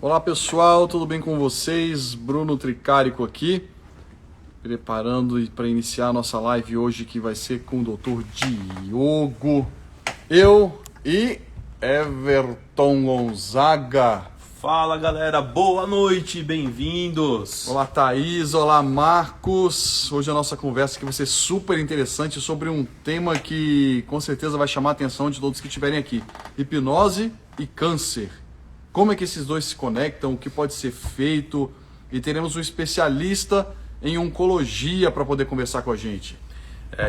Olá pessoal, tudo bem com vocês? Bruno Tricarico aqui, preparando para iniciar a nossa live hoje que vai ser com o Dr. Diogo, eu e Everton Gonzaga. Fala galera, boa noite, bem-vindos! Olá Thaís, olá Marcos. Hoje a nossa conversa aqui vai ser super interessante sobre um tema que com certeza vai chamar a atenção de todos que estiverem aqui: hipnose e câncer. Como é que esses dois se conectam, o que pode ser feito, e teremos um especialista em oncologia para poder conversar com a gente.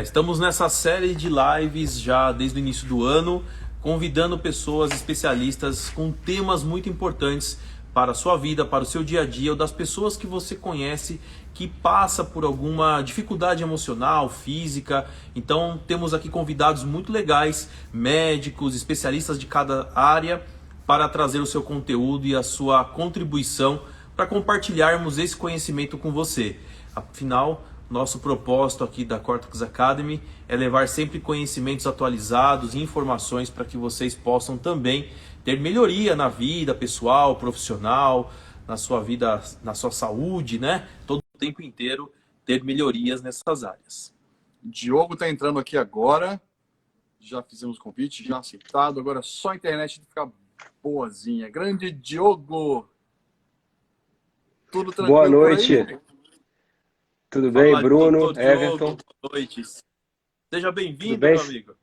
Estamos nessa série de lives já desde o início do ano, convidando pessoas especialistas com temas muito importantes para a sua vida, para o seu dia a dia, ou das pessoas que você conhece que passa por alguma dificuldade emocional, física. Então temos aqui convidados muito legais, médicos, especialistas de cada área, para trazer o seu conteúdo e a sua contribuição para compartilharmos esse conhecimento com você. Afinal, nosso propósito aqui da Cortex Academy é levar sempre conhecimentos atualizados e informações para que vocês possam também ter melhoria na vida pessoal, profissional, na sua vida, na sua saúde, né? Todo o tempo inteiro ter melhorias nessas áreas. Diogo está entrando aqui agora, já fizemos o convite, já aceitado, agora só a internet fica boazinha. Grande Diogo, tudo tranquilo? Boa noite. Por aí? Tudo bem, Bruno, Doutor Everton? Diogo, boa noite. Seja Tudo bem-vindo, bem? meu amigo.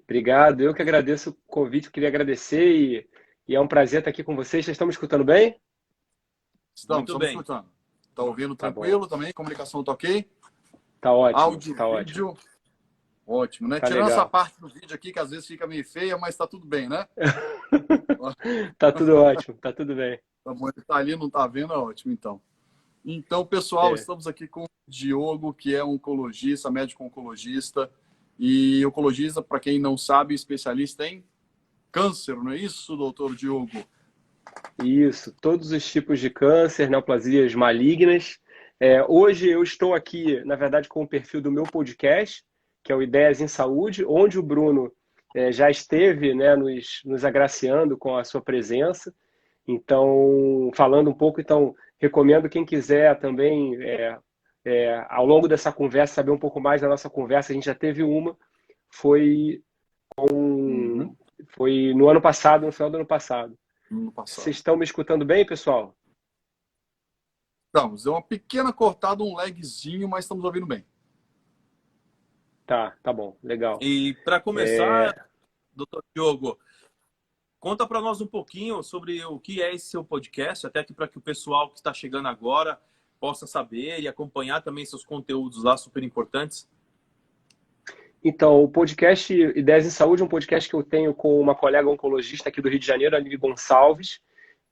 Obrigado. Eu que agradeço o convite, queria agradecer e é um prazer estar aqui com vocês. Vocês estão me escutando bem? Muito bem. Escutando. Tá ouvindo Tá bom. tranquilo também? Comunicação tá ok? Tá ótimo, Áudio, tá vídeo, ótimo. ótimo, né? Tá Tirando essa legal. parte do vídeo aqui, que às vezes fica meio feia, mas tá tudo bem, né? Tá tudo ótimo, tá tudo bem. Tá bom, ele tá ali, não tá vendo, é ótimo, então. Então, pessoal, É, estamos aqui com o Diogo, que é oncologista, médico oncologista. E oncologista, para quem não sabe, especialista em câncer, não é isso, doutor Diogo? isso, todos os tipos de câncer, neoplasias malignas. Hoje eu estou aqui, na verdade, com o perfil do meu podcast, que é o Ideias em Saúde, onde o Bruno já esteve, né, nos agraciando com a sua presença. Então, falando um pouco, então, recomendo quem quiser também, ao longo dessa conversa, saber um pouco mais da nossa conversa. A gente já teve uma, foi, Uhum. foi no ano passado, no final do ano passado. No passado. Vocês estão me escutando bem, pessoal? Estamos, deu uma pequena cortada, um lagzinho, mas estamos ouvindo bem. Tá bom, legal. E para É, começar, doutor Diogo, conta para nós um pouquinho sobre o que é esse seu podcast, até que para que o pessoal que está chegando agora possa saber e acompanhar também seus conteúdos lá super importantes. Então, o podcast Ideias em Saúde é um podcast que eu tenho com uma colega oncologista aqui do Rio de Janeiro, a Aline Gonçalves,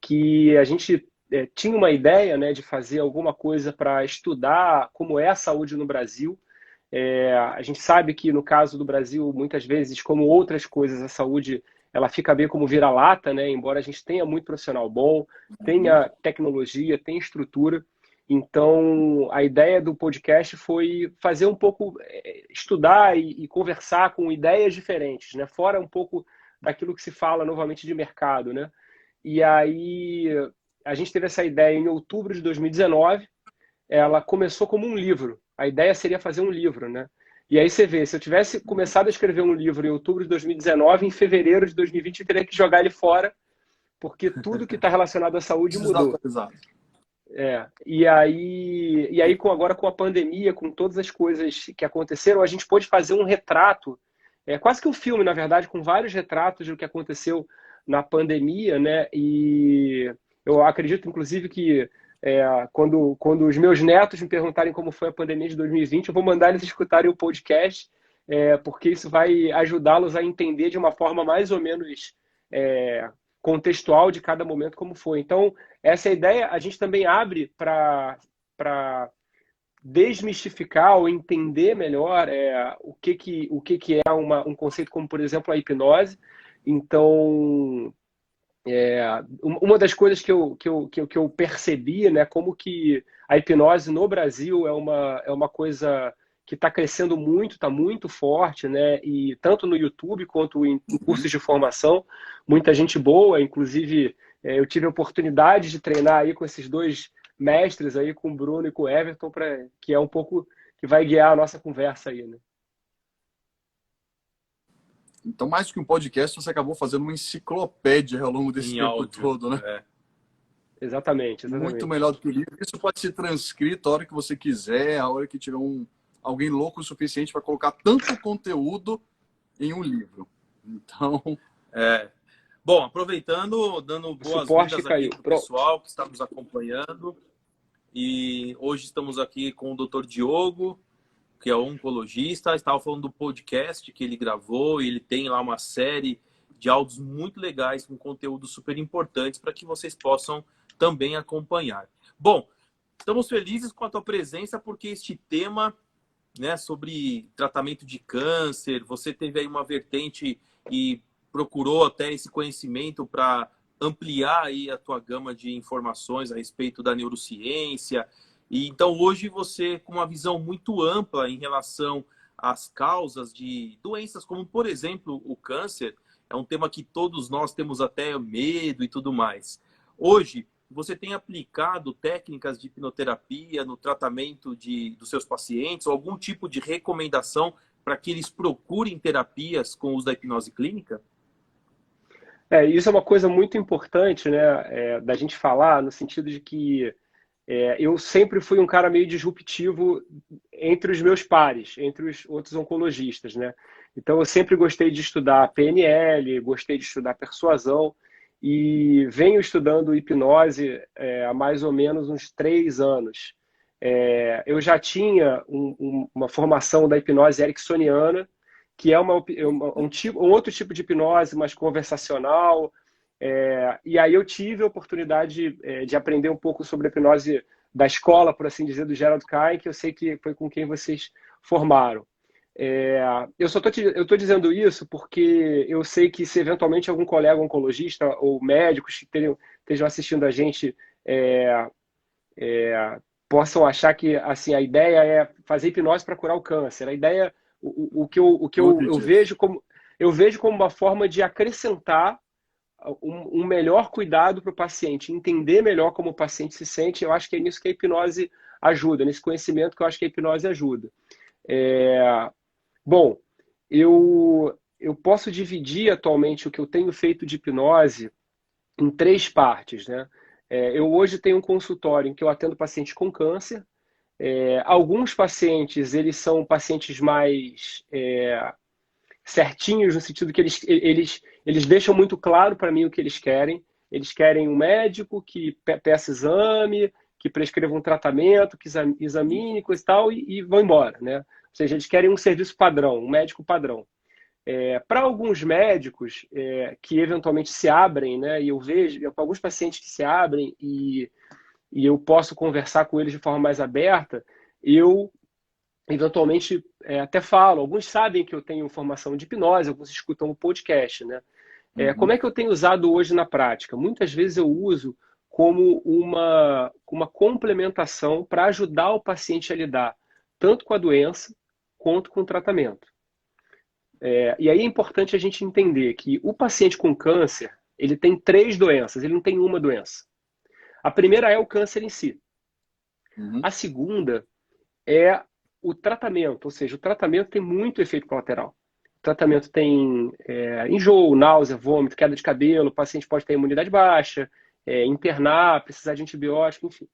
que a gente tinha uma ideia, né, de fazer alguma coisa para estudar como é a saúde no Brasil. A gente sabe que no caso do Brasil, muitas vezes, como outras coisas, a saúde ela fica bem como vira-lata, né? Embora a gente tenha muito profissional bom, Uhum. tenha tecnologia, tenha estrutura. Então, a ideia do podcast foi fazer um pouco, estudar e conversar com ideias diferentes, né? Fora um pouco daquilo que se fala novamente de mercado, né? E aí, a gente teve essa ideia em outubro de 2019. Ela começou como um livro. A ideia seria fazer um livro, né? E aí você vê, se eu tivesse começado a escrever um livro em outubro de 2019, em fevereiro de 2020 eu teria que jogar ele fora, porque tudo que está relacionado à saúde mudou. Desatualizado. E aí agora com a pandemia, com todas as coisas que aconteceram, a gente pôde fazer um retrato, quase que um filme, na verdade, com vários retratos do que aconteceu na pandemia, né? E eu acredito, inclusive, que quando os meus netos me perguntarem como foi a pandemia de 2020, eu vou mandar eles escutarem o podcast, porque isso vai ajudá-los a entender de uma forma mais ou menos contextual de cada momento como foi. Então, essa é a ideia. A gente também abre para desmistificar ou entender melhor o que é um conceito como, por exemplo, a hipnose. Então, uma das coisas que eu percebi, né, como que a hipnose no Brasil é uma coisa que está crescendo muito, está muito forte, né? E tanto no YouTube quanto em cursos de formação, muita gente boa, inclusive eu tive a oportunidade de treinar aí com esses dois mestres aí, com o Bruno e com o Everton, que é um pouco que vai guiar a nossa conversa aí, né? Então, mais do que um podcast, você acabou fazendo uma enciclopédia ao longo desse Em tempo áudio. todo, né? Exatamente, exatamente. Muito melhor do que o livro. Isso pode ser transcrito a hora que você quiser, a hora que tiver alguém louco o suficiente para colocar tanto conteúdo em um livro. Então, Bom, aproveitando, dando boas-vindas aqui para o pessoal que está nos acompanhando. E hoje estamos aqui com o Dr. Diogo, que é oncologista. Estava falando do podcast que ele gravou e ele tem lá uma série de áudios muito legais com conteúdos super importantes para que vocês possam também acompanhar. Bom, estamos felizes com a tua presença porque este tema, né, sobre tratamento de câncer, você teve aí uma vertente e procurou até esse conhecimento para ampliar aí a tua gama de informações a respeito da neurociência. E então hoje você com uma visão muito ampla em relação às causas de doenças como, por exemplo, o câncer, é um tema que todos nós temos até medo e tudo mais. Hoje, você tem aplicado técnicas de hipnoterapia no tratamento dos seus pacientes, ou algum tipo de recomendação para que eles procurem terapias com o uso da hipnose clínica? Isso é uma coisa muito importante, né, da gente falar, no sentido de que eu sempre fui um cara meio disruptivo entre os meus pares, entre os outros oncologistas, né? Então, eu sempre gostei de estudar PNL, gostei de estudar persuasão, e venho estudando hipnose há mais ou menos uns 3 anos. Eu já tinha uma formação da hipnose ericksoniana, que é um outro tipo de hipnose, mais conversacional. E aí eu tive a oportunidade de aprender um pouco sobre a hipnose da escola, por assim dizer, do Gerald Kein, que eu sei que foi com quem vocês formaram. Eu estou dizendo isso porque eu sei que se eventualmente algum colega oncologista ou médicos que estejam assistindo a gente possam achar que assim, a ideia é fazer hipnose para curar o câncer. A ideia, o que eu vejo como uma forma de acrescentar um melhor cuidado para o paciente, entender melhor como o paciente se sente. Eu acho que é nisso que a hipnose ajuda, nesse conhecimento que eu acho que a hipnose ajuda. Bom, eu posso dividir atualmente o que eu tenho feito de hipnose em 3 partes, né? Eu hoje tenho um consultório em que eu atendo pacientes com câncer. Alguns pacientes, eles são pacientes mais certinhos, no sentido que eles deixam muito claro para mim o que eles querem. Eles querem um médico que peça exame, que prescreva um tratamento, que examine, coisa e tal, e vão embora, né? Ou seja, eles querem um serviço padrão, um médico padrão. Para alguns médicos que eventualmente se abrem, né, e eu vejo alguns pacientes que se abrem e eu posso conversar com eles de forma mais aberta, eu eventualmente até falo. Alguns sabem que eu tenho formação de hipnose, alguns escutam o podcast, né? Como é que eu tenho usado hoje na prática? Muitas vezes eu uso como uma complementação para ajudar o paciente a lidar tanto com a doença quanto com o tratamento. E aí é importante a gente entender que o paciente com câncer, ele tem 3 doenças, ele não tem uma doença. A primeira é o câncer em si. A segunda é o tratamento, ou seja, o tratamento tem muito efeito colateral. O tratamento tem enjoo, náusea, vômito, queda de cabelo, o paciente pode ter imunidade baixa, internar, precisar de antibiótico, enfim.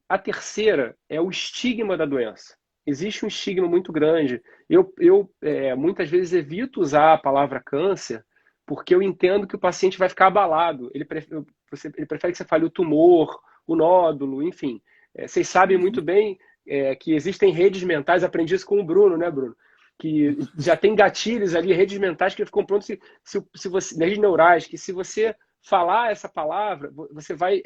A terceira é o estigma da doença. Existe um estigma muito grande. Eu muitas vezes evito usar a palavra câncer porque eu entendo que o paciente vai ficar abalado. Ele prefere que você fale o tumor, o nódulo, enfim. Vocês sabem muito bem que existem redes mentais, aprendi isso com o Bruno, né, Bruno? Que já tem gatilhos ali, redes mentais que ficam prontos, se você, redes neurais, que se você falar essa palavra, você vai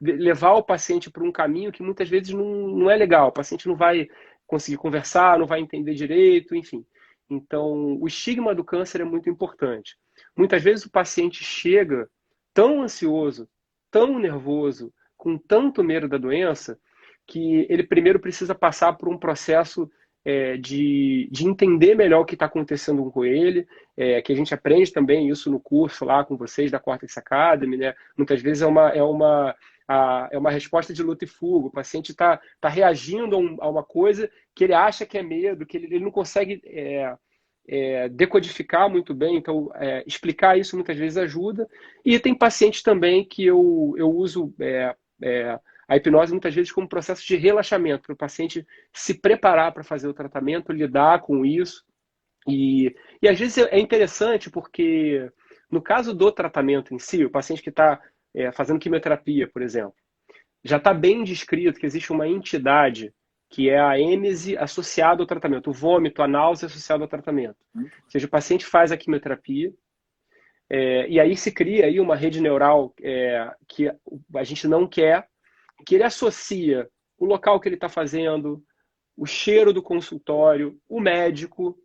levar o paciente para um caminho que muitas vezes não é legal. O paciente não vai conseguir conversar, não vai entender direito, enfim. Então, o estigma do câncer é muito importante. Muitas vezes o paciente chega tão ansioso, tão nervoso, com tanto medo da doença, que ele primeiro precisa passar por um processo de entender melhor o que está acontecendo com ele, que a gente aprende também isso no curso lá com vocês da Cortex Academy, né? Muitas vezes é uma resposta de luta e fuga. O paciente está reagindo a uma coisa que ele acha que é medo, que ele não consegue decodificar muito bem. Então, explicar isso muitas vezes ajuda. E tem pacientes também que eu uso a hipnose muitas vezes como processo de relaxamento, para o paciente se preparar para fazer o tratamento, lidar com isso. E às vezes é interessante porque, no caso do tratamento em si, o paciente que está fazendo quimioterapia, por exemplo, já está bem descrito que existe uma entidade que é a êmese associada ao tratamento, o vômito, a náusea associada ao tratamento. Ou seja, o paciente faz a quimioterapia, e aí se cria aí uma rede neural que a gente não quer, que ele associa o local que ele está fazendo, o cheiro do consultório, o médico,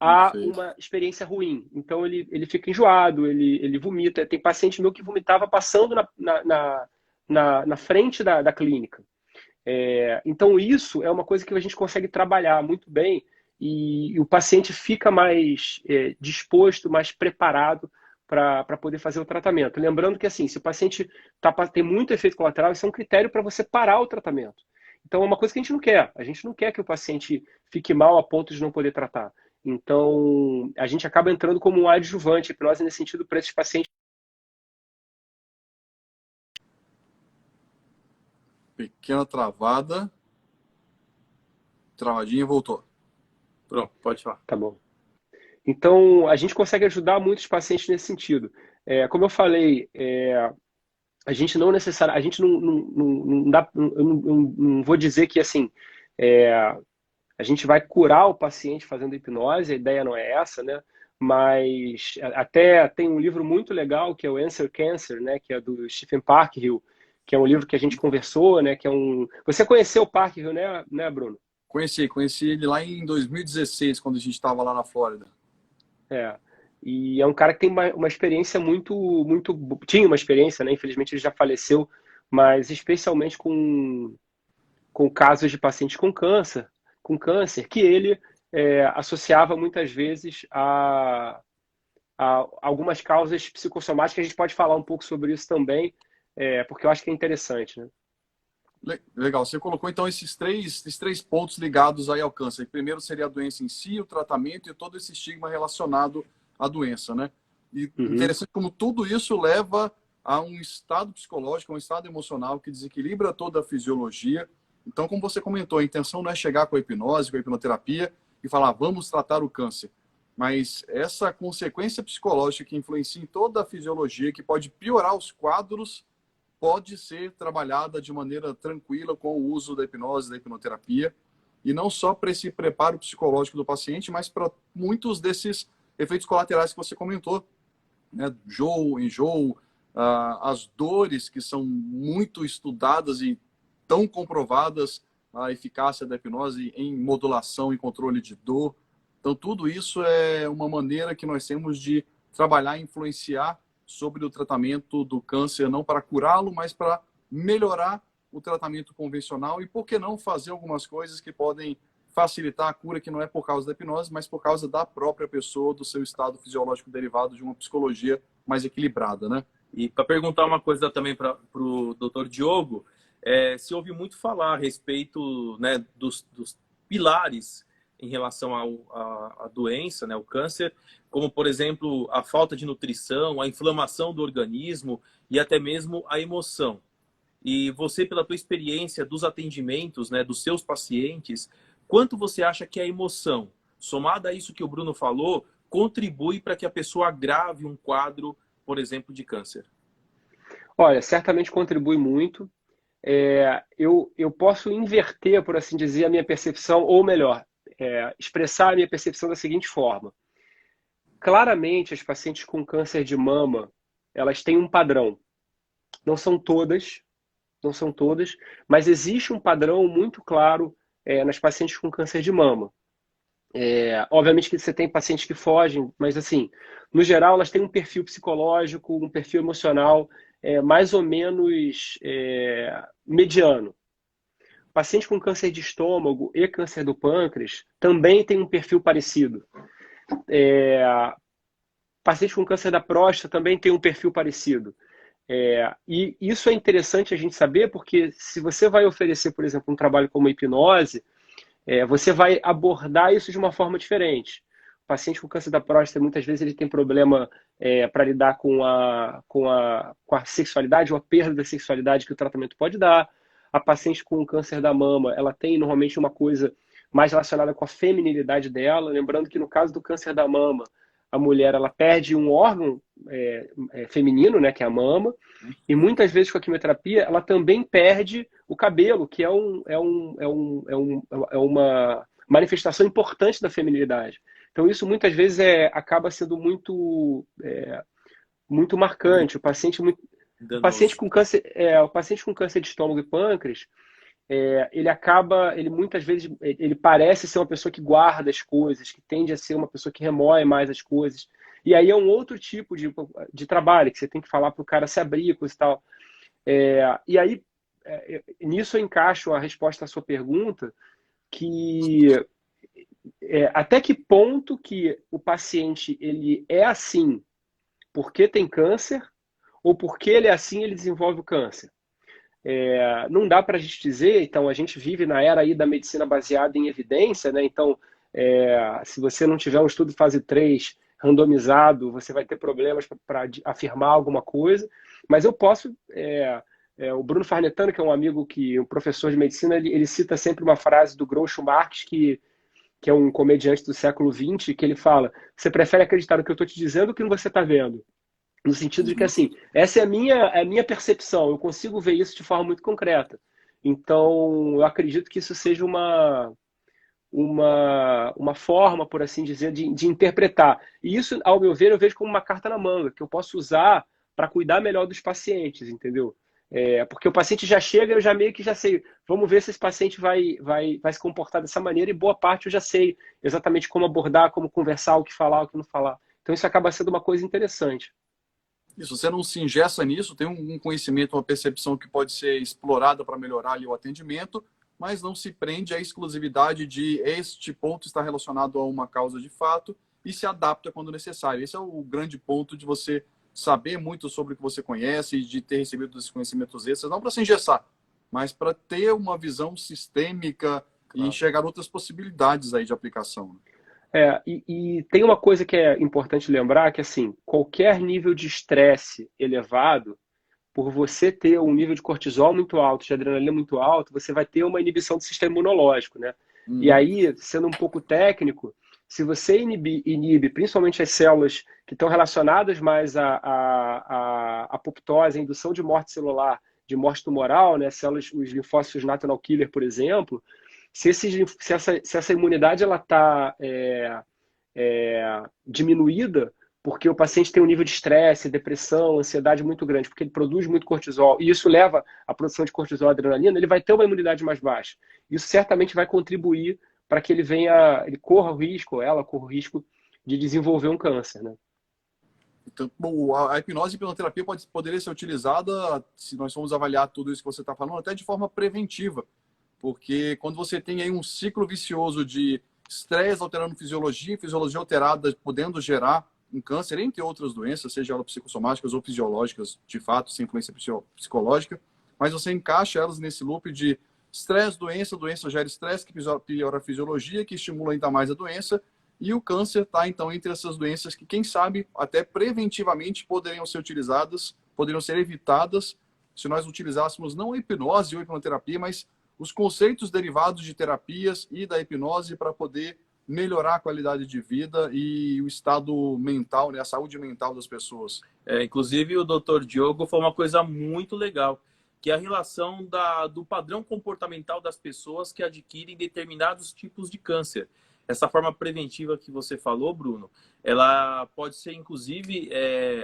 a uma experiência ruim. Então ele fica enjoado, ele vomita. Tem paciente meu que vomitava passando na frente da clínica. Então isso é uma coisa que a gente consegue trabalhar muito bem e o paciente fica mais disposto, mais preparado para poder fazer o tratamento. Lembrando que assim, se o paciente tem muito efeito colateral, isso é um critério para você parar o tratamento. Então é uma coisa que a gente não quer. A gente não quer que o paciente fique mal a ponto de não poder tratar. Então a gente acaba entrando como um adjuvante, a hipnose nesse sentido para esses pacientes. Pequena travada. Travadinha, voltou. Pronto, pode falar. Tá bom. Então, a gente consegue ajudar muitos pacientes nesse sentido. Como eu falei, a gente não necessariamente, a gente não vou dizer que assim, a gente vai curar o paciente fazendo hipnose, a ideia não é essa, né? Mas até tem um livro muito legal que é o Answer Cancer, né? Que é do Stephen Parkhill, que é um livro que a gente conversou, né? Que é um... Você conheceu o Parkhill, né, Bruno? Conheci ele lá em 2016, quando a gente estava lá na Flórida. E é um cara que tem uma experiência tinha uma experiência, né? Infelizmente ele já faleceu, mas especialmente com casos de pacientes com câncer, que ele associava muitas vezes a algumas causas psicossomáticas. A gente pode falar um pouco sobre isso também, porque eu acho que é interessante, né? Legal, você colocou então esses três pontos ligados aí ao câncer. Primeiro seria a doença em si, o tratamento e todo esse estigma relacionado à doença, né? E interessante como tudo isso leva a um estado psicológico, a um estado emocional que desequilibra toda a fisiologia. Então, como você comentou, a intenção não é chegar com a hipnose, com a hipnoterapia e falar, vamos tratar o câncer. Mas essa consequência psicológica que influencia em toda a fisiologia, que pode piorar os quadros, pode ser trabalhada de maneira tranquila com o uso da hipnose, da hipnoterapia, e não só para esse preparo psicológico do paciente, mas para muitos desses efeitos colaterais que você comentou, né? Enjoo, as dores que são muito estudadas e tão comprovadas, a eficácia da hipnose em modulação e controle de dor. Então, tudo isso é uma maneira que nós temos de trabalhar e influenciar sobre o tratamento do câncer, não para curá-lo, mas para melhorar o tratamento convencional e, por que não, fazer algumas coisas que podem facilitar a cura, que não é por causa da hipnose, mas por causa da própria pessoa, do seu estado fisiológico derivado de uma psicologia mais equilibrada, né? E para perguntar uma coisa também para o Dr. Diogo, se ouve muito falar a respeito, né, dos pilares em relação à doença, né, o câncer, como, por exemplo, a falta de nutrição, a inflamação do organismo e até mesmo a emoção. E você, pela tua experiência dos atendimentos, né, dos seus pacientes, quanto você acha que a emoção, somada a isso que o Bruno falou, contribui para que a pessoa agrave um quadro, por exemplo, de câncer? Olha, certamente contribui muito. Eu posso inverter, por assim dizer, a minha percepção, ou melhor, expressar a minha percepção da seguinte forma. Claramente, as pacientes com câncer de mama, elas têm um padrão. Não são todas, mas existe um padrão muito claro nas pacientes com câncer de mama. Obviamente que você tem pacientes que fogem, mas assim, no geral elas têm um perfil psicológico, um perfil emocional mais ou menos mediano. paciente com câncer de estômago e câncer do pâncreas também tem um perfil parecido. Paciente com câncer da próstata também tem um perfil parecido. E isso é interessante a gente saber, porque se você vai oferecer, por exemplo, um trabalho como a hipnose, você vai abordar isso de uma forma diferente. O paciente com câncer da próstata, muitas vezes, ele tem problema para lidar com a sexualidade ou a perda da sexualidade que o tratamento pode dar. A paciente com câncer da mama, ela tem normalmente uma coisa mais relacionada com a feminilidade dela. Lembrando que no caso do câncer da mama, a mulher ela perde um órgão feminino, né, que é a mama, e muitas vezes com a quimioterapia ela também perde o cabelo, que é uma manifestação importante da feminilidade. Então isso muitas vezes acaba sendo muito marcante. O paciente com câncer, o paciente com câncer de estômago e pâncreas, ele muitas vezes ele parece ser uma pessoa que guarda as coisas, que tende a ser uma pessoa que remoe mais as coisas. E aí é um outro tipo de trabalho, que você tem que falar para o cara se abrir, coisa e tal. E aí, nisso eu encaixo a resposta à sua pergunta, que até que ponto que o paciente ele é assim porque tem câncer, ou porque ele é assim ele desenvolve o câncer. Não dá para a gente dizer, então a gente vive na era aí da medicina baseada em evidência, né? Então, se você não tiver um estudo fase 3 randomizado, você vai ter problemas para afirmar alguma coisa, mas eu posso... o Bruno Farnetano, que é um amigo, um professor de medicina, ele cita sempre uma frase do Groucho Marx, que é um comediante do século XX, que ele fala: você prefere acreditar no que eu estou te dizendo do que no que você está vendo? No sentido de que, assim, essa é a minha percepção, eu consigo ver isso de forma muito concreta. Então, eu acredito que isso seja uma forma, por assim dizer, de interpretar. E isso, ao meu ver, eu vejo como uma carta na manga, que eu posso usar para cuidar melhor dos pacientes, entendeu? Porque o paciente já chega, eu já meio que já sei, vamos ver se esse paciente vai se comportar dessa maneira, e boa parte eu já sei exatamente como abordar, como conversar, o que falar, o que não falar. Então, isso acaba sendo uma coisa interessante. Isso, você não se engessa nisso, tem um conhecimento, uma percepção que pode ser explorada para melhorar ali o atendimento, mas não se prende à exclusividade de este ponto está relacionado a uma causa de fato e se adapta quando necessário. Esse é o grande ponto de você saber muito sobre o que você conhece e de ter recebido esses conhecimentos extras, não para se engessar, mas para ter uma visão sistêmica e enxergar outras possibilidades aí de aplicação. E tem uma coisa que é importante lembrar, que assim, qualquer nível de estresse elevado, por você ter um nível de cortisol muito alto, de adrenalina muito alto, você vai ter uma inibição do sistema imunológico, né? E aí, sendo um pouco técnico, se você inibe principalmente as células que estão relacionadas mais à apoptose, à indução de morte celular, de morte tumoral, né? Os linfócitos natural killer, por exemplo, se essa imunidade ela está diminuída, porque o paciente tem um nível de estresse, depressão, ansiedade muito grande, porque ele produz muito cortisol, e isso leva à produção de cortisol e adrenalina, ele vai ter uma imunidade mais baixa. Isso certamente vai contribuir para que ele corra o risco, ou ela corra o risco de desenvolver um câncer, né? Então, bom, a hipnose e a hipnoterapia poderia ser utilizada, se nós formos avaliar tudo isso que você está falando, até de forma preventiva. Porque quando você tem aí um ciclo vicioso de estresse alterando fisiologia alterada podendo gerar um câncer, entre outras doenças, seja elas psicossomáticas ou fisiológicas, de fato, sem influência psicológica, mas você encaixa elas nesse loop de estresse, doença gera estresse, que piora a fisiologia, que estimula ainda mais a doença, e o câncer está, então, entre essas doenças que, quem sabe, até preventivamente poderiam ser utilizadas, poderiam ser evitadas, se nós utilizássemos não a hipnose ou a hipnoterapia, mas os conceitos derivados de terapias e da hipnose para poder melhorar a qualidade de vida e o estado mental, né, a saúde mental das pessoas. Inclusive, o Dr. Diogo falou uma coisa muito legal, que é a relação do padrão comportamental das pessoas que adquirem determinados tipos de câncer. Essa forma preventiva que você falou, Bruno, ela pode ser, inclusive,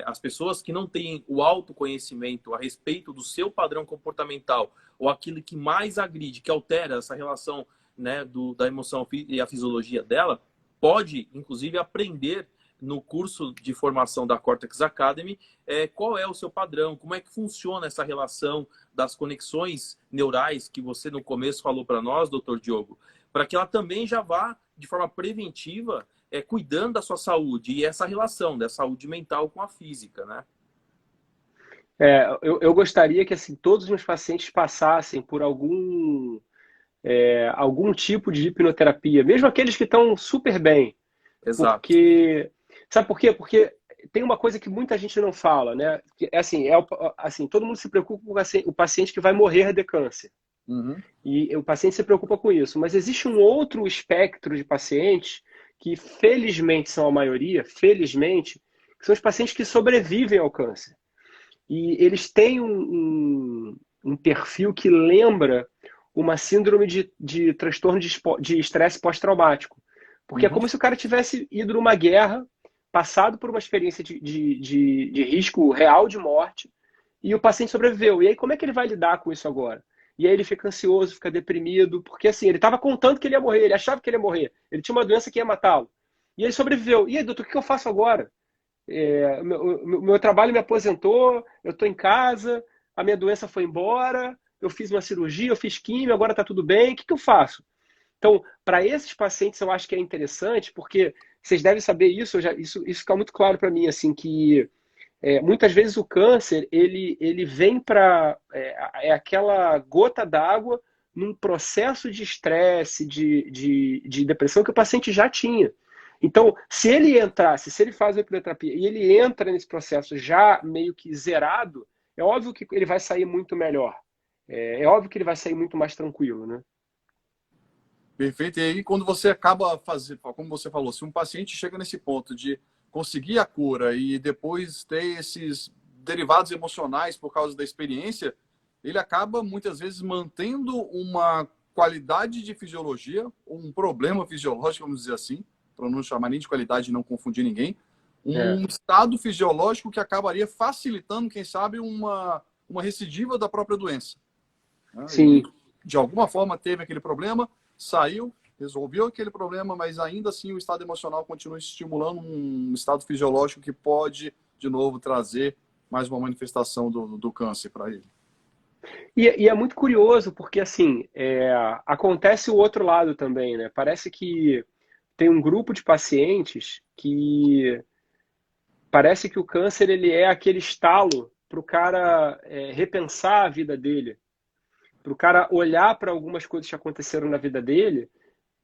as pessoas que não têm o autoconhecimento a respeito do seu padrão comportamental ou aquilo que mais agride, que altera essa relação, né, da emoção e a fisiologia dela, pode, inclusive, aprender no curso de formação da Cortex Academy, qual é o seu padrão, como é que funciona essa relação das conexões neurais que você no começo falou para nós, doutor Diogo, para que ela também já vá de forma preventiva cuidando da sua saúde e essa relação da saúde mental com a física, né? Eu gostaria que assim, todos os meus pacientes passassem por algum tipo de hipnoterapia, mesmo aqueles que estão super bem. Exato. Sabe por quê? Porque tem uma coisa que muita gente não fala, né? Que, assim, todo mundo se preocupa com o paciente que vai morrer de câncer. Uhum. E o paciente se preocupa com isso. Mas existe um outro espectro de pacientes que, felizmente, são a maioria, felizmente, que são os pacientes que sobrevivem ao câncer. E eles têm um perfil que lembra uma síndrome de transtorno de estresse pós-traumático. Porque é como se o cara tivesse ido numa guerra, passado por uma experiência de risco real de morte, e o paciente sobreviveu. E aí, como é que ele vai lidar com isso agora? E aí ele fica ansioso, fica deprimido, porque assim, ele estava contando que ele ia morrer, ele achava que ele ia morrer, ele tinha uma doença que ia matá-lo. E ele sobreviveu. E aí, doutor, o que eu faço agora? Meu trabalho me aposentou, eu estou em casa, a minha doença foi embora, eu fiz uma cirurgia, eu fiz químio, agora está tudo bem, o que eu faço? Então, para esses pacientes, eu acho que é interessante, porque vocês devem saber isso, isso fica muito claro para mim, assim, que muitas vezes o câncer, ele vem para... aquela gota d'água num processo de estresse, de depressão que o paciente já tinha. Então, se ele faz a hipnoterapia e ele entra nesse processo já meio que zerado, é óbvio que ele vai sair muito melhor. É óbvio que ele vai sair muito mais tranquilo, né? Perfeito. E aí, quando você acaba fazendo, como você falou, se um paciente chega nesse ponto de conseguir a cura e depois ter esses derivados emocionais por causa da experiência, ele acaba muitas vezes mantendo uma qualidade de fisiologia, um problema fisiológico, vamos dizer assim, para não chamar nem de qualidade e não confundir ninguém, um estado fisiológico que acabaria facilitando, quem sabe, uma recidiva da própria doença. Sim. E, de alguma forma teve aquele problema, saiu, resolveu aquele problema, mas ainda assim o estado emocional continua estimulando um estado fisiológico que pode, de novo, trazer mais uma manifestação do câncer para ele. E é muito curioso, porque assim, acontece o outro lado também, né? Parece que tem um grupo de pacientes que parece que o câncer ele é aquele estalo para o cara repensar a vida dele, para o cara olhar para algumas coisas que aconteceram na vida dele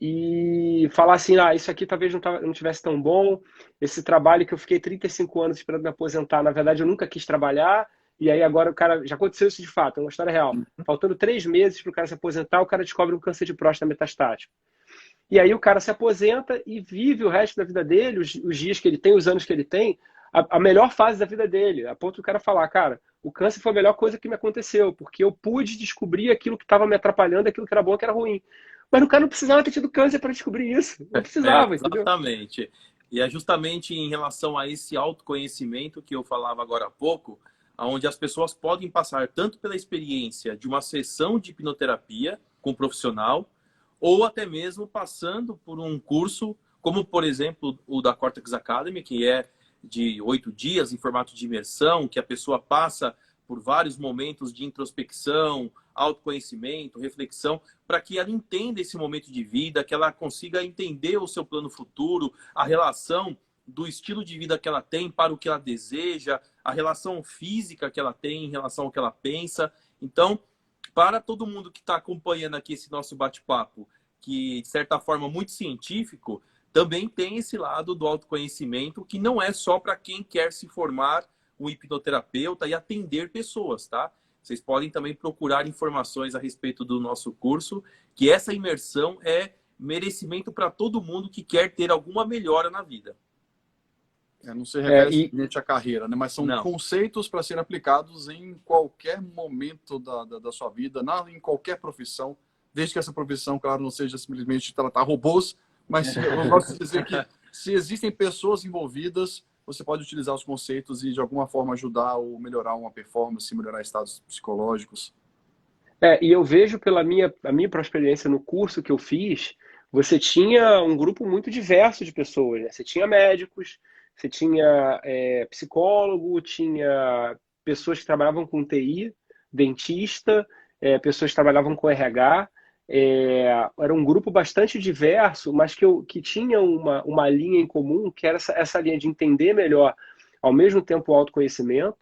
e falar assim, isso aqui talvez não tivesse tão bom, esse trabalho que eu fiquei 35 anos esperando me aposentar, na verdade eu nunca quis trabalhar, e aí agora o cara, já aconteceu isso de fato, é uma história real. Faltando 3 meses para o cara se aposentar, o cara descobre um câncer de próstata metastático. E aí o cara se aposenta e vive o resto da vida dele, os dias que ele tem, os anos que ele tem, a melhor fase da vida dele, a ponto do cara falar, cara, o câncer foi a melhor coisa que me aconteceu, porque eu pude descobrir aquilo que estava me atrapalhando, aquilo que era bom, que era ruim. Mas o cara não precisava ter tido câncer para descobrir isso. Não precisava, entendeu? Exatamente. E é justamente em relação a esse autoconhecimento que eu falava agora há pouco, onde as pessoas podem passar tanto pela experiência de uma sessão de hipnoterapia com um profissional, ou até mesmo passando por um curso, como por exemplo o da Cortex Academy, que é de 8 dias em formato de imersão, que a pessoa passa por vários momentos de introspecção, autoconhecimento, reflexão, para que ela entenda esse momento de vida, que ela consiga entender o seu plano futuro, a relação do estilo de vida que ela tem para o que ela deseja, a relação física que ela tem em relação ao que ela pensa. Então, para todo mundo que está acompanhando aqui esse nosso bate-papo, que de certa forma muito científico, também tem esse lado do autoconhecimento, que não é só para quem quer se formar um hipnoterapeuta e atender pessoas, tá? Vocês podem também procurar informações a respeito do nosso curso, que essa imersão é merecimento para todo mundo que quer ter alguma melhora na vida. Não se refere somente à carreira, né? Mas são conceitos para serem aplicados em qualquer momento da sua vida, em qualquer profissão, desde que essa profissão, claro, não seja simplesmente tratar robôs, mas eu gosto de dizer que se existem pessoas envolvidas, você pode utilizar os conceitos e de alguma forma ajudar ou melhorar uma performance, melhorar estados psicológicos. E eu vejo pela minha própria experiência no curso que eu fiz, você tinha um grupo muito diverso de pessoas, né? Você tinha médicos, você tinha psicólogo, tinha pessoas que trabalhavam com TI, dentista, pessoas que trabalhavam com RH. Era um grupo bastante diverso, mas que tinha uma linha em comum, que era essa linha de entender melhor, ao mesmo tempo, o autoconhecimento,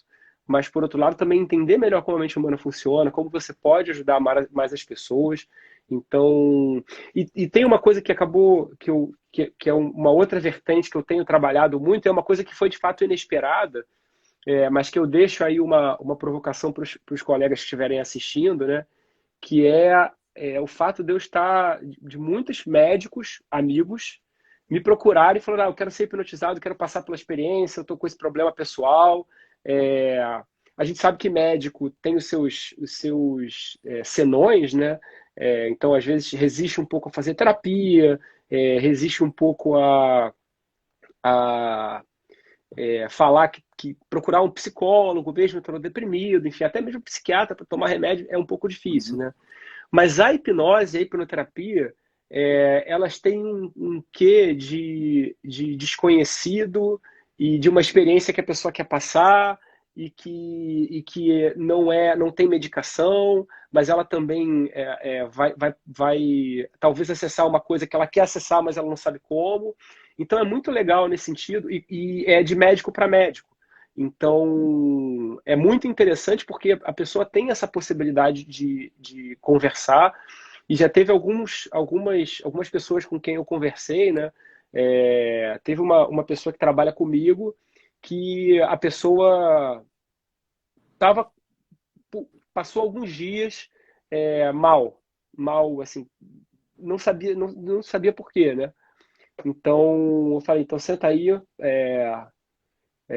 mas, por outro lado, também entender melhor como a mente humana funciona, como você pode ajudar mais as pessoas. Então, e tem uma coisa que acabou, que é uma outra vertente que eu tenho trabalhado muito, é uma coisa que foi de fato inesperada, mas que eu deixo aí uma provocação para os colegas que estiverem assistindo, né? Que é o fato de eu estar, de muitos médicos, amigos, me procurarem e falarem, eu quero ser hipnotizado, quero passar pela experiência, eu estou com esse problema pessoal. A gente sabe que médico tem os seus senões, né? Então, às vezes, resiste um pouco a fazer terapia, resiste um pouco a falar que procurar um psicólogo, mesmo estando deprimido, enfim, até mesmo um psiquiatra para tomar remédio é um pouco difícil, né? Mas a hipnose e a hipnoterapia, elas têm um quê de desconhecido e de uma experiência que a pessoa quer passar e que não tem medicação, mas ela também vai talvez acessar uma coisa que ela quer acessar, mas ela não sabe como. Então é muito legal nesse sentido e é de médico para médico. Então é muito interessante porque a pessoa tem essa possibilidade de conversar e já teve algumas pessoas com quem eu conversei, né? Teve uma pessoa que trabalha comigo que a pessoa passou alguns dias mal, assim, não sabia por quê, né? Então eu falei, então senta aí,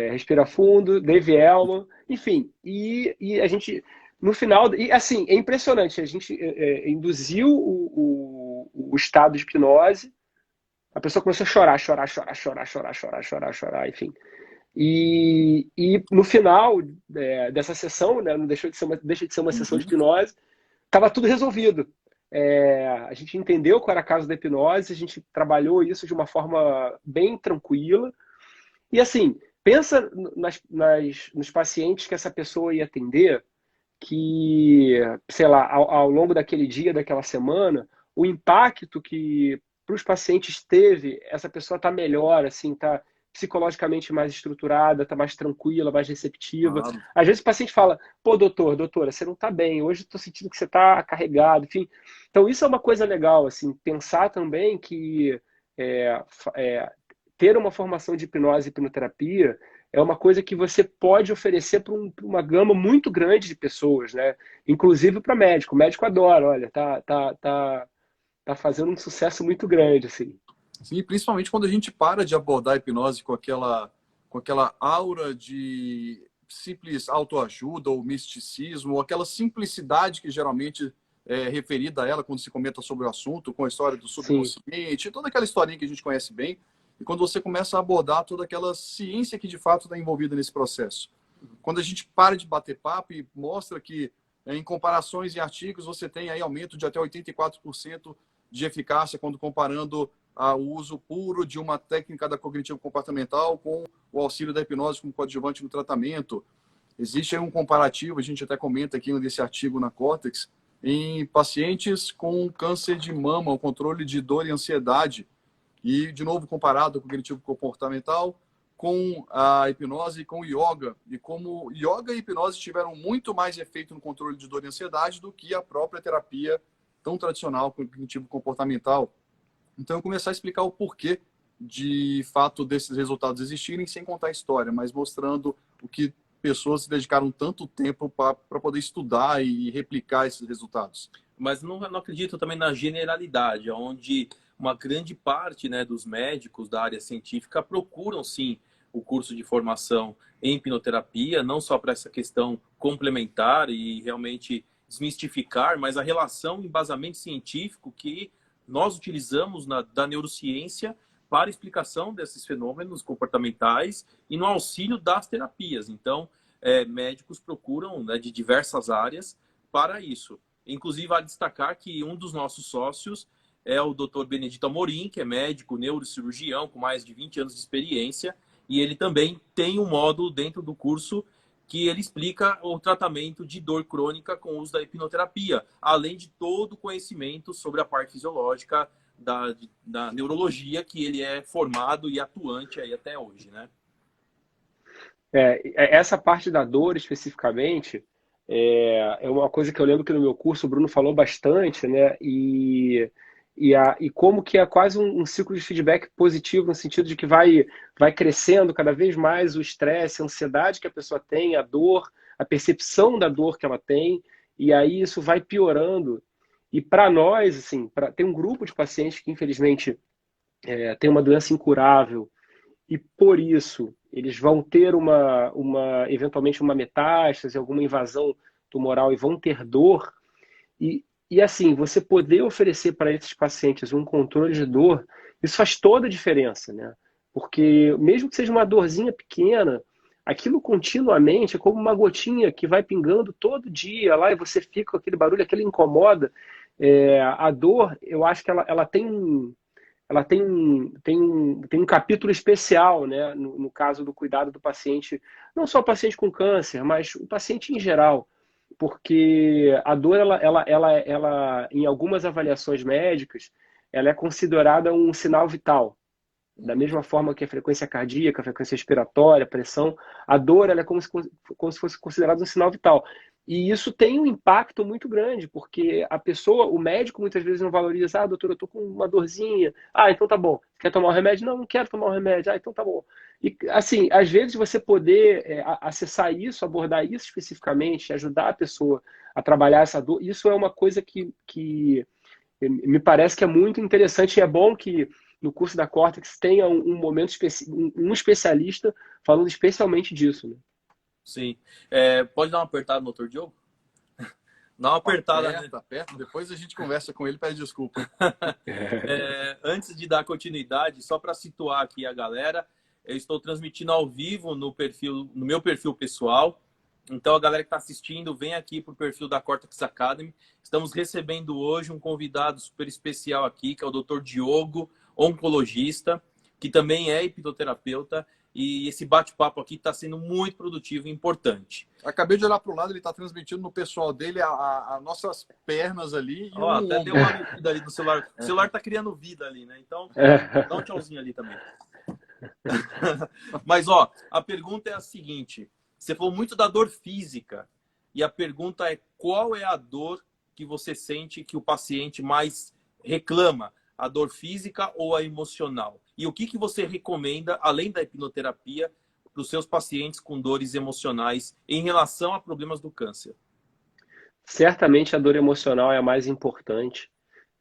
respira fundo, Dave Elman, enfim, e a gente no final, e assim, é impressionante, a gente induziu o estado de hipnose, a pessoa começou a chorar, enfim. E no final dessa sessão, né, não deixa de ser uma sessão de hipnose, estava tudo resolvido. A gente entendeu qual era a causa da hipnose, a gente trabalhou isso de uma forma bem tranquila. E assim, pensa nos pacientes que essa pessoa ia atender, que, sei lá, ao longo daquele dia, daquela semana, o impacto que para os pacientes teve, essa pessoa está melhor, assim, está psicologicamente mais estruturada, está mais tranquila, mais receptiva. Às vezes o paciente fala, pô, doutora, você não está bem, hoje estou sentindo que você está carregado, enfim. Então isso é uma coisa legal, assim, pensar também que ter uma formação de hipnose e hipnoterapia é uma coisa que você pode oferecer para uma gama muito grande de pessoas, né? Inclusive para médico. O médico adora, olha, tá fazendo um sucesso muito grande, assim. Sim, principalmente quando a gente para de abordar a hipnose com aquela aura de simples autoajuda ou misticismo, ou aquela simplicidade que geralmente é referida a ela quando se comenta sobre o assunto, com a história do subconsciente, toda aquela historinha que a gente conhece bem, e quando você começa a abordar toda aquela ciência que de fato está envolvida nesse processo. Quando a gente para de bater papo e mostra que em comparações em artigos você tem aí aumento de até 84% de eficácia quando comparando o uso puro de uma técnica da cognitivo comportamental com o auxílio da hipnose como coadjuvante no tratamento. Existe aí um comparativo, a gente até comenta aqui nesse artigo na Cortex, em pacientes com câncer de mama, o controle de dor e ansiedade, e de novo comparado com o cognitivo comportamental, com a hipnose e com o yoga, e como yoga e hipnose tiveram muito mais efeito no controle de dor e ansiedade do que a própria terapia tão tradicional cognitivo comportamental. Então, eu começar a explicar o porquê de fato desses resultados existirem, sem contar a história, mas mostrando o que pessoas se dedicaram tanto tempo para poder estudar e replicar esses resultados. Mas não acredito também na generalidade, onde uma grande parte, né, dos médicos da área científica procuram, sim, o curso de formação em hipnoterapia, não só para essa questão complementar e realmente desmistificar, mas a relação, embasamento científico que nós utilizamos da neurociência para explicação desses fenômenos comportamentais e no auxílio das terapias. Então, médicos procuram, né, de diversas áreas para isso. Inclusive, vale destacar que um dos nossos sócios é o Dr. Benedito Amorim, que é médico neurocirurgião com mais de 20 anos de experiência E ele também tem um módulo dentro do curso que ele explica o tratamento de dor crônica com o uso da hipnoterapia, além de todo o conhecimento sobre a parte fisiológica da neurologia, que ele é formado e atuante aí até hoje, né? Essa parte da dor especificamente é uma coisa que eu lembro que no meu curso o Bruno falou bastante, né? E como que é quase um ciclo de feedback positivo, no sentido de que vai crescendo cada vez mais o estresse, a ansiedade que a pessoa tem, a dor, a percepção da dor que ela tem, e aí isso vai piorando. E para nós, assim, tem um grupo de pacientes que infelizmente tem uma doença incurável, e por isso eles vão ter eventualmente uma metástase, alguma invasão tumoral e vão ter dor. E assim, você poder oferecer para esses pacientes um controle de dor, isso faz toda a diferença, né? Porque mesmo que seja uma dorzinha pequena, aquilo continuamente é como uma gotinha que vai pingando todo dia lá e você fica com aquele barulho, aquele incomoda. A dor, eu acho que ela tem um capítulo especial, né, no caso do cuidado do paciente, não só o paciente com câncer, mas o paciente em geral, porque a dor, em algumas avaliações médicas, ela é considerada um sinal vital. Da mesma forma que a frequência cardíaca, a frequência respiratória, a pressão, a dor ela é como se fosse considerada um sinal vital. E isso tem um impacto muito grande, porque a pessoa, o médico muitas vezes não valoriza, doutor, eu tô com uma dorzinha. Então tá bom. Quer tomar um remédio? Não, não quero tomar um remédio. Então tá bom. E assim, às vezes você poder acessar isso, abordar isso especificamente, ajudar a pessoa a trabalhar essa dor, isso é uma coisa que me parece que é muito interessante e é bom que no curso da Cortex tenha um momento, um especialista falando especialmente disso, né? Sim. Pode dar uma apertada no Dr. Diogo? Dá uma apertada, aperta, aperta. Depois a gente conversa com ele e pede desculpa. Antes de dar continuidade, só para situar aqui a galera, eu estou transmitindo ao vivo no meu perfil pessoal. Então, a galera que está assistindo, vem aqui para o perfil da Cortex Academy. Estamos recebendo hoje um convidado super especial aqui, que é o Dr. Diogo, oncologista, que também é hipnoterapeuta. E esse bate-papo aqui está sendo muito produtivo e importante. Acabei de olhar para o lado, ele está transmitindo no pessoal dele as nossas pernas ali. E até deu uma vida ali no celular. O celular está criando vida ali, né? Então, dá um tchauzinho ali também. Mas, a pergunta é a seguinte. Você falou muito da dor física. E a pergunta é, qual é a dor que você sente que o paciente mais reclama? A dor física ou a emocional? E o que você recomenda, além da hipnoterapia, para os seus pacientes com dores emocionais em relação a problemas do câncer? Certamente a dor emocional é a mais importante.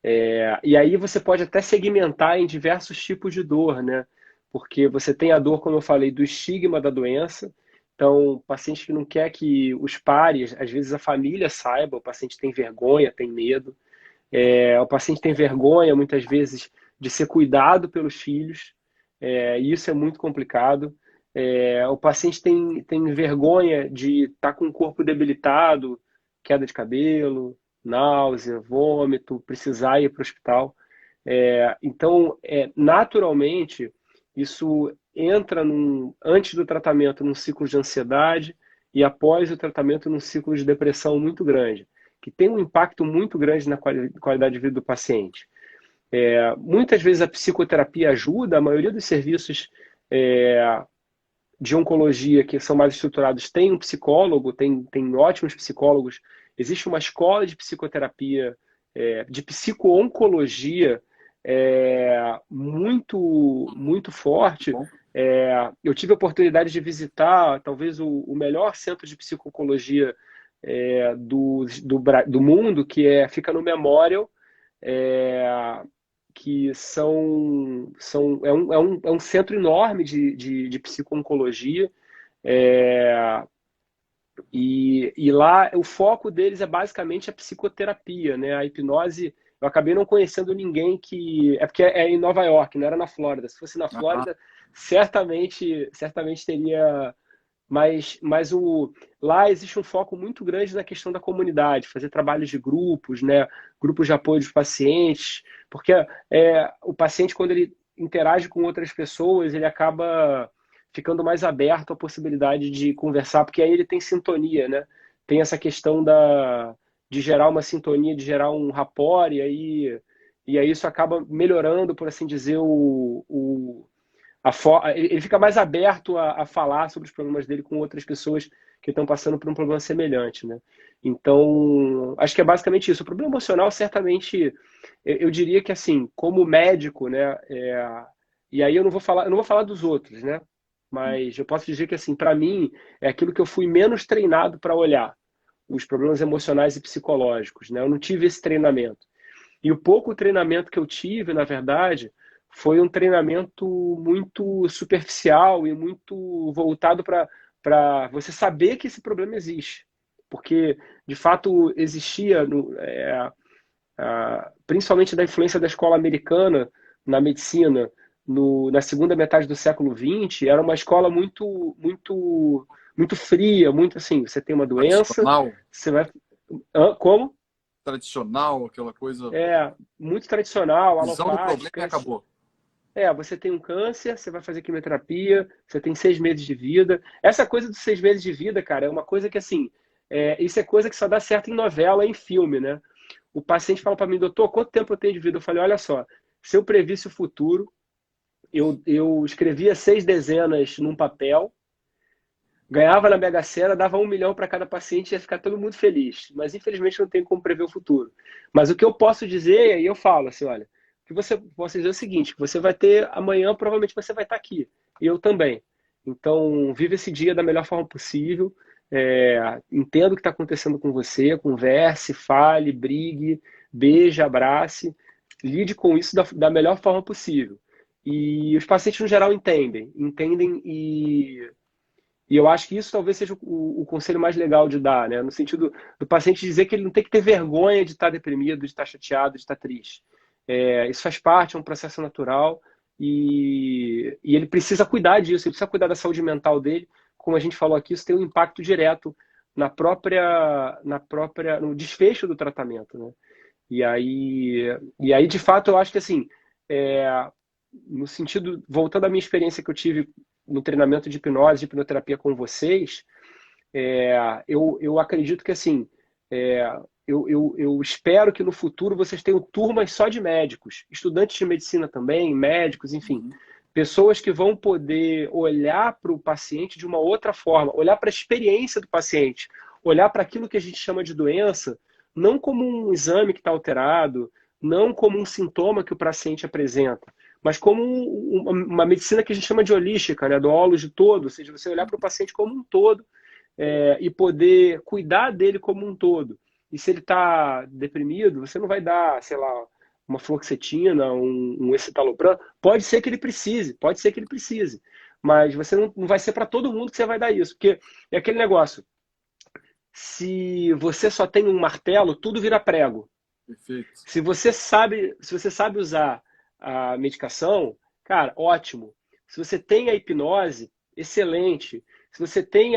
E aí você pode até segmentar em diversos tipos de dor, né? Porque você tem a dor, como eu falei, do estigma da doença. Então, o paciente que não quer que os pares, às vezes a família saiba, o paciente tem vergonha, tem medo. O paciente tem vergonha, muitas vezes, de ser cuidado pelos filhos, e isso é muito complicado. O paciente tem vergonha de estar com o corpo debilitado, queda de cabelo, náusea, vômito, precisar ir para o hospital. Então, naturalmente, isso entra antes do tratamento num ciclo de ansiedade e após o tratamento num ciclo de depressão muito grande, que tem um impacto muito grande na qualidade de vida do paciente. Muitas vezes a psicoterapia ajuda, a maioria dos serviços de oncologia que são mais estruturados tem um psicólogo, tem ótimos psicólogos. Existe uma escola de psicoterapia, de psico-oncologia muito, muito forte. Eu tive a oportunidade de visitar talvez o melhor centro de psico-oncologia do mundo, que fica no Memorial, que é um centro enorme de psico-oncologia, e lá o foco deles é basicamente a psicoterapia, né? A hipnose, eu acabei não conhecendo ninguém porque é em Nova York, não era na Flórida. Se fosse na Flórida, certamente teria. Mas lá existe um foco muito grande na questão da comunidade, fazer trabalhos de grupos, né? Grupos de apoio dos pacientes, porque o paciente, quando ele interage com outras pessoas, ele acaba ficando mais aberto à possibilidade de conversar, porque aí ele tem sintonia, né? Tem essa questão de gerar uma sintonia, de gerar um rapport, e aí isso acaba melhorando, por assim dizer, ele fica mais aberto a falar sobre os problemas dele com outras pessoas que estão passando por um problema semelhante, né? Então, acho que é basicamente isso. O problema emocional, certamente, eu diria que, assim, como médico, né? E aí eu não vou falar dos outros, né? Mas eu posso dizer que, assim, para mim, é aquilo que eu fui menos treinado para olhar, os problemas emocionais e psicológicos, né? Eu não tive esse treinamento. E o pouco treinamento que eu tive, na verdade, foi um treinamento muito superficial e muito voltado para você saber que esse problema existe. Porque, de fato, existia, principalmente da influência da escola americana na medicina, na segunda metade do século XX, era uma escola muito, muito, muito fria, muito assim, você tem uma doença, Tradicional, você vai... Como? tradicional, aquela coisa, Muito tradicional, visão do problema e alopática. acabou. Você tem um câncer, você vai fazer quimioterapia, você tem 6 meses de vida. Essa coisa dos 6 meses de vida, cara, é uma coisa que, assim, isso é coisa que só dá certo em novela, em filme, né? O paciente fala para mim, doutor, quanto tempo eu tenho de vida? Eu falei, olha só, se eu previsse o futuro, eu escrevia 6 dezenas num papel, ganhava na Mega Sena, dava 1 milhão para cada paciente e ia ficar todo mundo feliz. Mas, infelizmente, não tem como prever o futuro. Mas o que eu posso dizer, aí eu falo assim, olha, o que você posso dizer é o seguinte, que você vai ter amanhã, provavelmente você vai estar aqui. E eu também. Então, vive esse dia da melhor forma possível. Entenda o que está acontecendo com você, converse, fale, brigue, beije, abrace. Lide com isso da melhor forma possível. E os pacientes, no geral, entendem e eu acho que isso talvez seja o conselho mais legal de dar, né? No sentido do paciente dizer que ele não tem que ter vergonha de estar deprimido, de estar chateado, de estar triste. Isso faz parte, é um processo natural e ele precisa cuidar disso, ele precisa cuidar da saúde mental dele. Como a gente falou aqui, isso tem um impacto direto no desfecho do tratamento, né? E aí, de fato, eu acho que assim, no sentido, voltando à minha experiência que eu tive no treinamento de hipnose, de hipnoterapia com vocês, eu acredito que assim, eu espero que no futuro vocês tenham turmas só de médicos, estudantes de medicina também, médicos, enfim, pessoas que vão poder olhar para o paciente de uma outra forma, olhar para a experiência do paciente, olhar para aquilo que a gente chama de doença, não como um exame que está alterado, não como um sintoma que o paciente apresenta, mas como uma medicina que a gente chama de holística, né? Do ólogos de todo, ou seja, você olhar para o paciente como um todo e poder cuidar dele como um todo. E se ele está deprimido, você não vai dar, sei lá, uma fluoxetina, um escitalopram. Pode ser que ele precise, mas você não vai ser para todo mundo que você vai dar isso, porque é aquele negócio, se você só tem um martelo, tudo vira prego. Perfeito. Se você sabe usar a medicação, cara, ótimo. Se você tem a hipnose, excelente. Se você tem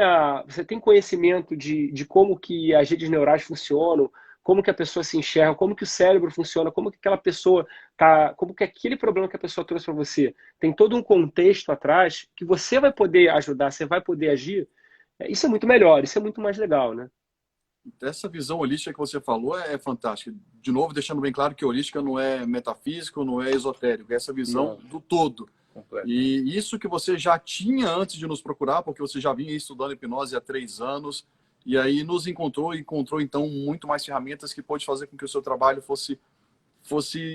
conhecimento de como que as redes neurais funcionam, como que a pessoa se enxerga, como que o cérebro funciona, como que aquela pessoa como que aquele problema que a pessoa trouxe para você tem todo um contexto atrás que você vai poder ajudar, você vai poder agir. Isso é muito melhor, isso é muito mais legal, né? Essa visão holística que você falou é fantástica. De novo, deixando bem claro que holística não é metafísico, não é esotérico, é essa visão do todo. Completo. E isso que você já tinha antes de nos procurar, porque você já vinha estudando hipnose há 3 anos, e aí nos encontrou então muito mais ferramentas que pode fazer com que o seu trabalho fosse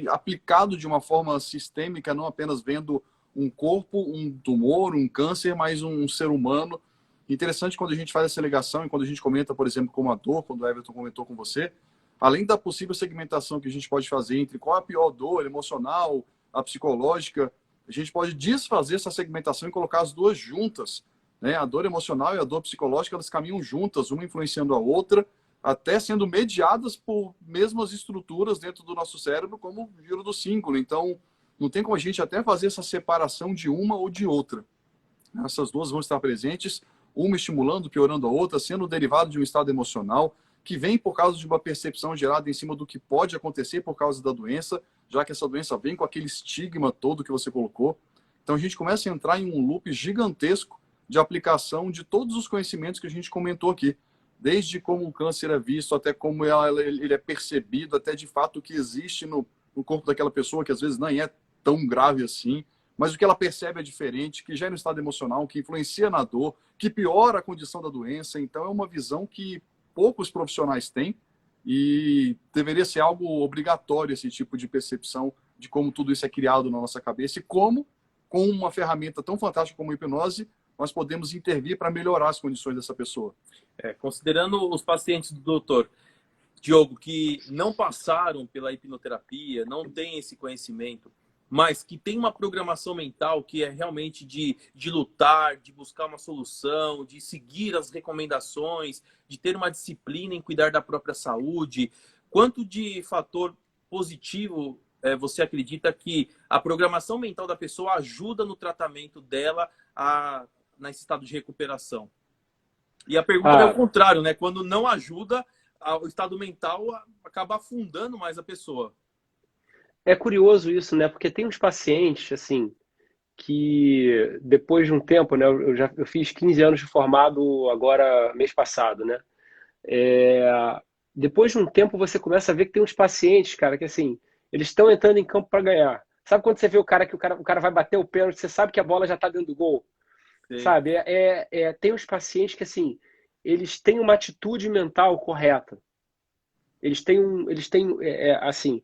aplicado de uma forma sistêmica, não apenas vendo um corpo, um tumor, um câncer, mas um ser humano. Interessante quando a gente faz essa ligação e quando a gente comenta, por exemplo, como a dor, quando o Everton comentou com você, além da possível segmentação que a gente pode fazer entre qual a pior dor, emocional, a psicológica, a gente pode desfazer essa segmentação e colocar as duas juntas, né? A dor emocional e a dor psicológica, elas caminham juntas, uma influenciando a outra, até sendo mediadas por mesmas estruturas dentro do nosso cérebro, como o giro do símbolo. Então, não tem como a gente até fazer essa separação de uma ou de outra. Essas duas vão estar presentes, uma estimulando, piorando a outra, sendo derivado de um estado emocional que vem por causa de uma percepção gerada em cima do que pode acontecer por causa da doença, já que essa doença vem com aquele estigma todo que você colocou. Então a gente começa a entrar em um loop gigantesco de aplicação de todos os conhecimentos que a gente comentou aqui. Desde como o câncer é visto, até como ele é percebido, até de fato o que existe no corpo daquela pessoa, que às vezes nem é tão grave assim, mas o que ela percebe é diferente, que gera um estado emocional, que influencia na dor, que piora a condição da doença. Então é uma visão que poucos profissionais têm e deveria ser algo obrigatório esse tipo de percepção de como tudo isso é criado na nossa cabeça e como, com uma ferramenta tão fantástica como a hipnose, nós podemos intervir para melhorar as condições dessa pessoa. Considerando os pacientes do doutor Diogo que não passaram pela hipnoterapia, não têm esse conhecimento, mas que tem uma programação mental que é realmente de lutar, de buscar uma solução, de seguir as recomendações, de ter uma disciplina em cuidar da própria saúde, quanto de fator positivo você acredita que a programação mental da pessoa ajuda no tratamento dela nesse estado de recuperação? E a pergunta é o contrário, né? Quando não ajuda, o estado mental acaba afundando mais a pessoa. É curioso isso, né? Porque tem uns pacientes, assim, que depois de um tempo, né? Eu fiz 15 anos de formado agora, mês passado, né? Depois de um tempo você começa a ver que tem uns pacientes, cara, que assim, eles estão entrando em campo para ganhar. Sabe quando você vê o cara vai bater o pênalti, você sabe que a bola já está dentro do gol? Sim. Sabe? Tem uns pacientes que, assim, eles têm uma atitude mental correta. Eles têm assim...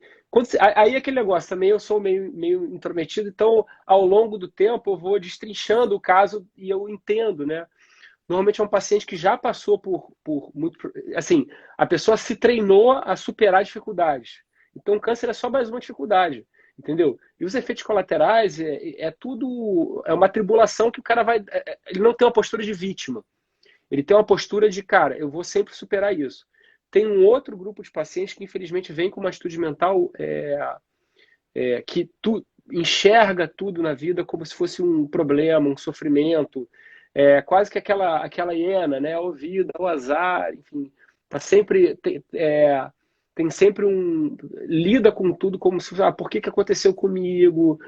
Aí é aquele negócio, também eu sou meio intrometido, então ao longo do tempo eu vou destrinchando o caso e eu entendo, né? Normalmente é um paciente que já passou por muito... Assim, a pessoa se treinou a superar dificuldades. Então o câncer é só mais uma dificuldade, entendeu? E os efeitos colaterais tudo... É uma tribulação que o cara vai... Ele não tem uma postura de vítima. Ele tem uma postura de, cara, eu vou sempre superar isso. Tem um outro grupo de pacientes que, infelizmente, vem com uma atitude mental que enxerga tudo na vida como se fosse um problema, um sofrimento, quase que aquela hiena, né? O vida, o azar, enfim, tá sempre tem sempre lida com tudo como se por que aconteceu comigo?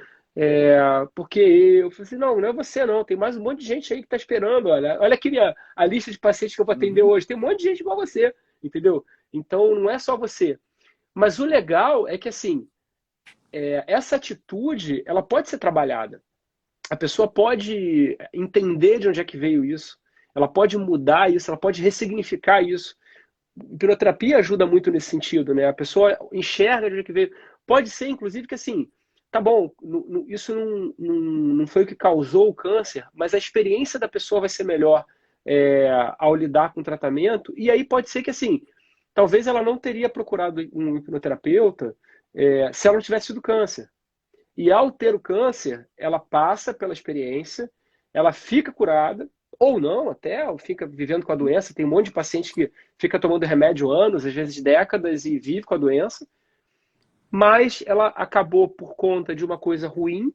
Porque eu falei assim, não é você não, tem mais um monte de gente aí que tá esperando, olha aqui a lista de pacientes que eu vou atender hoje, tem um monte de gente igual você, entendeu? Então não é só você. Mas o legal é que assim, essa atitude, ela pode ser trabalhada. A pessoa pode entender de onde é que veio isso, ela pode mudar isso, ela pode ressignificar isso. Hipnoterapia ajuda muito nesse sentido, né? A pessoa enxerga de onde é que veio. Pode ser, inclusive, que assim, tá bom, isso não foi o que causou o câncer, mas a experiência da pessoa vai ser melhor ao lidar com o tratamento. E aí pode ser que, assim, talvez ela não teria procurado um hipnoterapeuta se ela não tivesse tido câncer. E ao ter o câncer, ela passa pela experiência, ela fica curada, ou não, até fica vivendo com a doença. Tem um monte de paciente que fica tomando remédio anos, às vezes décadas, e vive com a doença. Mas ela acabou por conta de uma coisa ruim,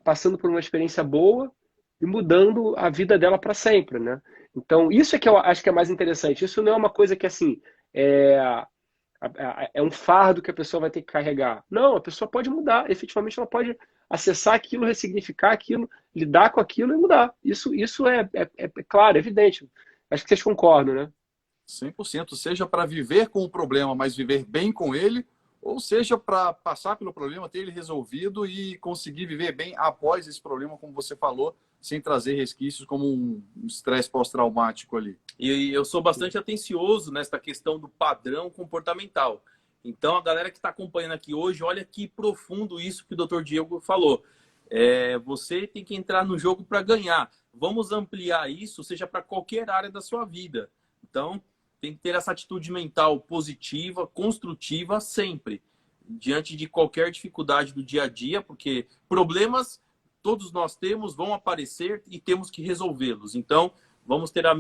passando por uma experiência boa e mudando a vida dela para sempre, né? Então, isso é que eu acho que é mais interessante. Isso não é uma coisa que, assim, é um fardo que a pessoa vai ter que carregar. Não, a pessoa pode mudar. Efetivamente, ela pode acessar aquilo, ressignificar aquilo, lidar com aquilo e mudar. Isso é claro, é evidente. Acho que vocês concordam, né? 100%. Seja para viver com o problema, mas viver bem com ele, ou seja para passar pelo problema, ter ele resolvido e conseguir viver bem após esse problema, como você falou, sem trazer resquícios como um estresse pós-traumático ali. E eu sou bastante atencioso nesta questão do padrão comportamental. Então, a galera que está acompanhando aqui hoje, olha que profundo isso que o Dr. Diego falou. Você tem que entrar no jogo para ganhar. Vamos ampliar isso, seja para qualquer área da sua vida. Então, tem que ter essa atitude mental positiva, construtiva, sempre. Diante de qualquer dificuldade do dia a dia, porque problemas todos nós temos, vão aparecer e temos que resolvê-los. Então, vamos ter a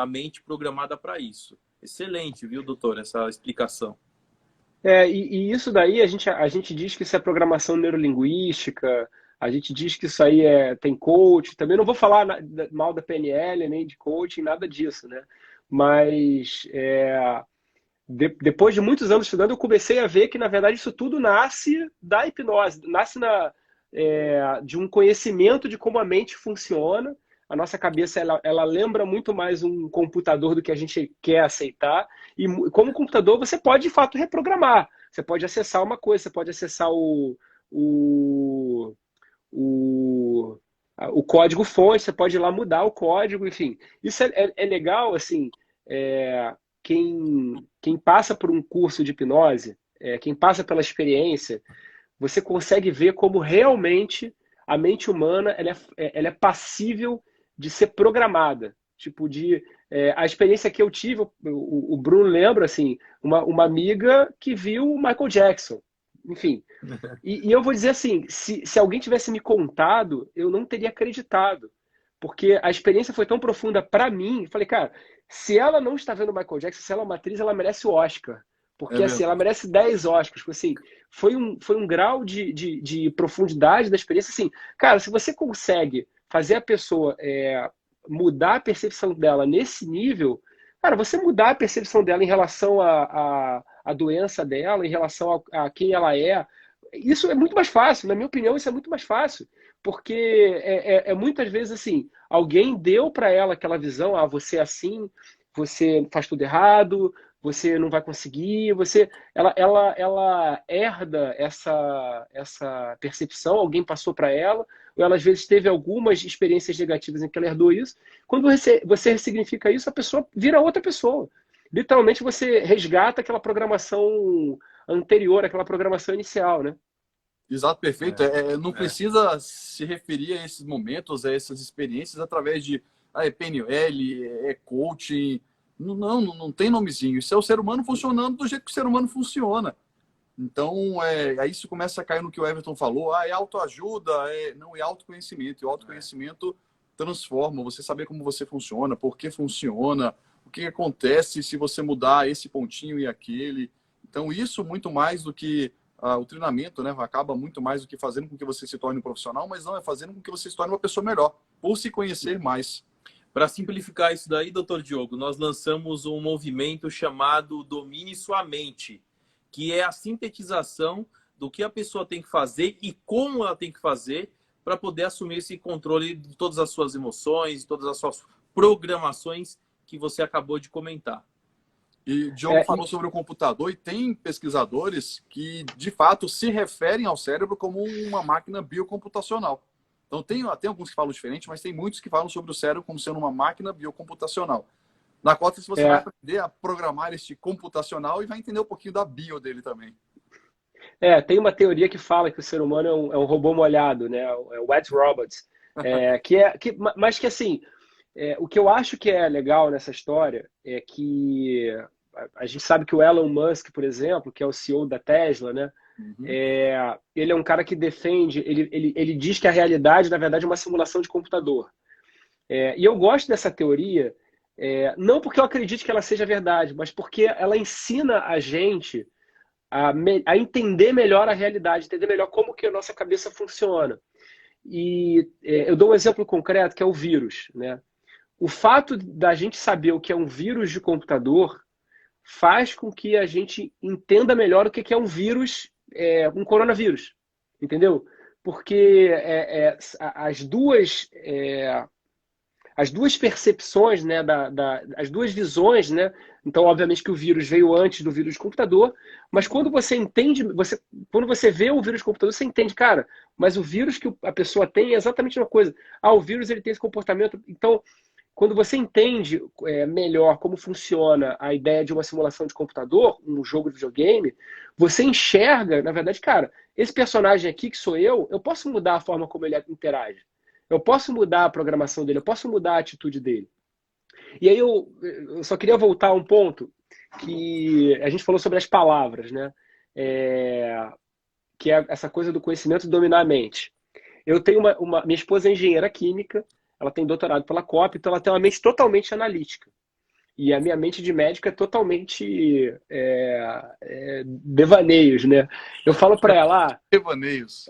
mente programada para isso. Excelente, viu, doutor, essa explicação. E isso daí, a gente diz que isso é programação neurolinguística, a gente diz que isso aí tem coach. Também não vou falar mal da PNL, nem de coaching, nada disso, né? Mas depois de muitos anos estudando, eu comecei a ver que, na verdade, isso tudo nasce da hipnose, nasce de um conhecimento de como a mente funciona. A nossa cabeça, ela lembra muito mais um computador do que a gente quer aceitar. E como computador, você pode, de fato, reprogramar. Você pode acessar uma coisa, você pode acessar o, o código-fonte, você pode ir lá mudar o código, enfim. Isso é legal, assim, quem passa por um curso de hipnose, quem passa pela experiência, você consegue ver como realmente a mente humana ela é passível de ser programada. Tipo, a experiência que eu tive, o Bruno lembra, assim, uma amiga que viu o Michael Jackson. Enfim. E eu vou dizer assim, se alguém tivesse me contado, eu não teria acreditado. Porque a experiência foi tão profunda para mim. Eu falei, cara, se ela não está vendo o Michael Jackson, se ela é uma atriz, ela merece o Oscar. Porque assim, ela merece 10 Oscars. Assim, foi um grau de profundidade da experiência. Assim, cara, se você consegue fazer a pessoa mudar a percepção dela nesse nível, cara, você mudar a percepção dela em relação à doença dela, em relação a quem ela é, isso é muito mais fácil. Na minha opinião, isso é muito mais fácil. Porque muitas vezes assim, alguém deu para ela aquela visão, você é assim, você faz tudo errado, você não vai conseguir, ela herda essa percepção, alguém passou para ela, ou ela às vezes teve algumas experiências negativas em que ela herdou isso. Quando você ressignifica isso, a pessoa vira outra pessoa. Literalmente você resgata aquela programação anterior, aquela programação inicial, né? Exato, perfeito. Não precisa se referir a esses momentos, a essas experiências através de PNL, coaching. Não tem nomezinho. Isso é o ser humano funcionando do jeito que o ser humano funciona. Então, aí isso começa a cair no que o Everton falou. É autoajuda, não é autoconhecimento. E o autoconhecimento transforma, você saber como você funciona, por que funciona, o que acontece se você mudar esse pontinho e aquele. Então, isso muito mais do que o treinamento, né? Acaba muito mais do que fazendo com que você se torne um profissional, mas não, é fazendo com que você se torne uma pessoa melhor, por se conhecer mais. Para simplificar isso daí, doutor Diogo, nós lançamos um movimento chamado Domine Sua Mente, que é a sintetização do que a pessoa tem que fazer e como ela tem que fazer para poder assumir esse controle de todas as suas emoções, todas as suas programações que você acabou de comentar. E o Diogo falou sobre o computador, e tem pesquisadores que, de fato, se referem ao cérebro como uma máquina biocomputacional. Então, tem alguns que falam diferente, mas tem muitos que falam sobre o cérebro como sendo uma máquina biocomputacional. Na Cota, você vai aprender a programar este computacional e vai entender um pouquinho da bio dele também. Tem uma teoria que fala que o ser humano é um robô molhado, né? É o wet robot. Mas que, assim, o que eu acho que é legal nessa história é que a gente sabe que o Elon Musk, por exemplo, que é o CEO da Tesla, né? Uhum. Ele é um cara que defende, ele diz que a realidade, na verdade, é uma simulação de computador. E eu gosto dessa teoria, não porque eu acredite que ela seja verdade, mas porque ela ensina a gente a entender melhor a realidade, entender melhor como que a nossa cabeça funciona. E eu dou um exemplo concreto, que é o vírus, né? O fato da gente saber o que é um vírus de computador faz com que a gente entenda melhor o que é um vírus, um coronavírus, entendeu? Porque as duas percepções, né, as duas visões, né? Então, obviamente que o vírus veio antes do vírus de computador, mas quando você entende, quando você vê o vírus de computador, você entende, cara, mas o vírus que a pessoa tem é exatamente uma coisa. O vírus ele tem esse comportamento. Então, quando você entende melhor como funciona a ideia de uma simulação de computador, um jogo de videogame, você enxerga, na verdade, cara, esse personagem aqui que sou eu posso mudar a forma como ele interage. Eu posso mudar a programação dele, eu posso mudar a atitude dele. E aí eu só queria voltar a um ponto que a gente falou sobre as palavras, né? Que é essa coisa do conhecimento dominar a mente. Eu tenho minha esposa é engenheira química, ela tem doutorado pela COP, então ela tem uma mente totalmente analítica. E a minha mente de médico é totalmente devaneios, né? Eu falo para ela... Devaneios.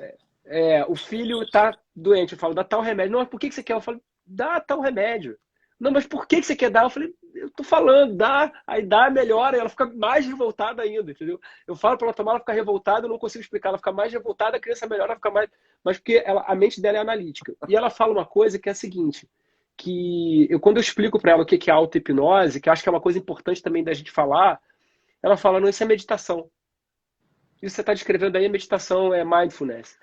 O filho tá doente, eu falo, dá tal remédio. Não, mas por que você quer? Eu falo, dá tal remédio. Não, mas por que você quer dar? Eu falei, eu tô falando, aí dá, melhora, e ela fica mais revoltada ainda, entendeu? Eu falo para ela tomar, ela fica revoltada, eu não consigo explicar, ela fica mais revoltada, a criança melhora, ela fica mais... Mas porque a mente dela é analítica. E ela fala uma coisa que é a seguinte, que quando eu explico para ela o que é auto-hipnose, que eu acho que é uma coisa importante também da gente falar, ela fala, não, isso é meditação. Isso que você está descrevendo aí é meditação, é mindfulness.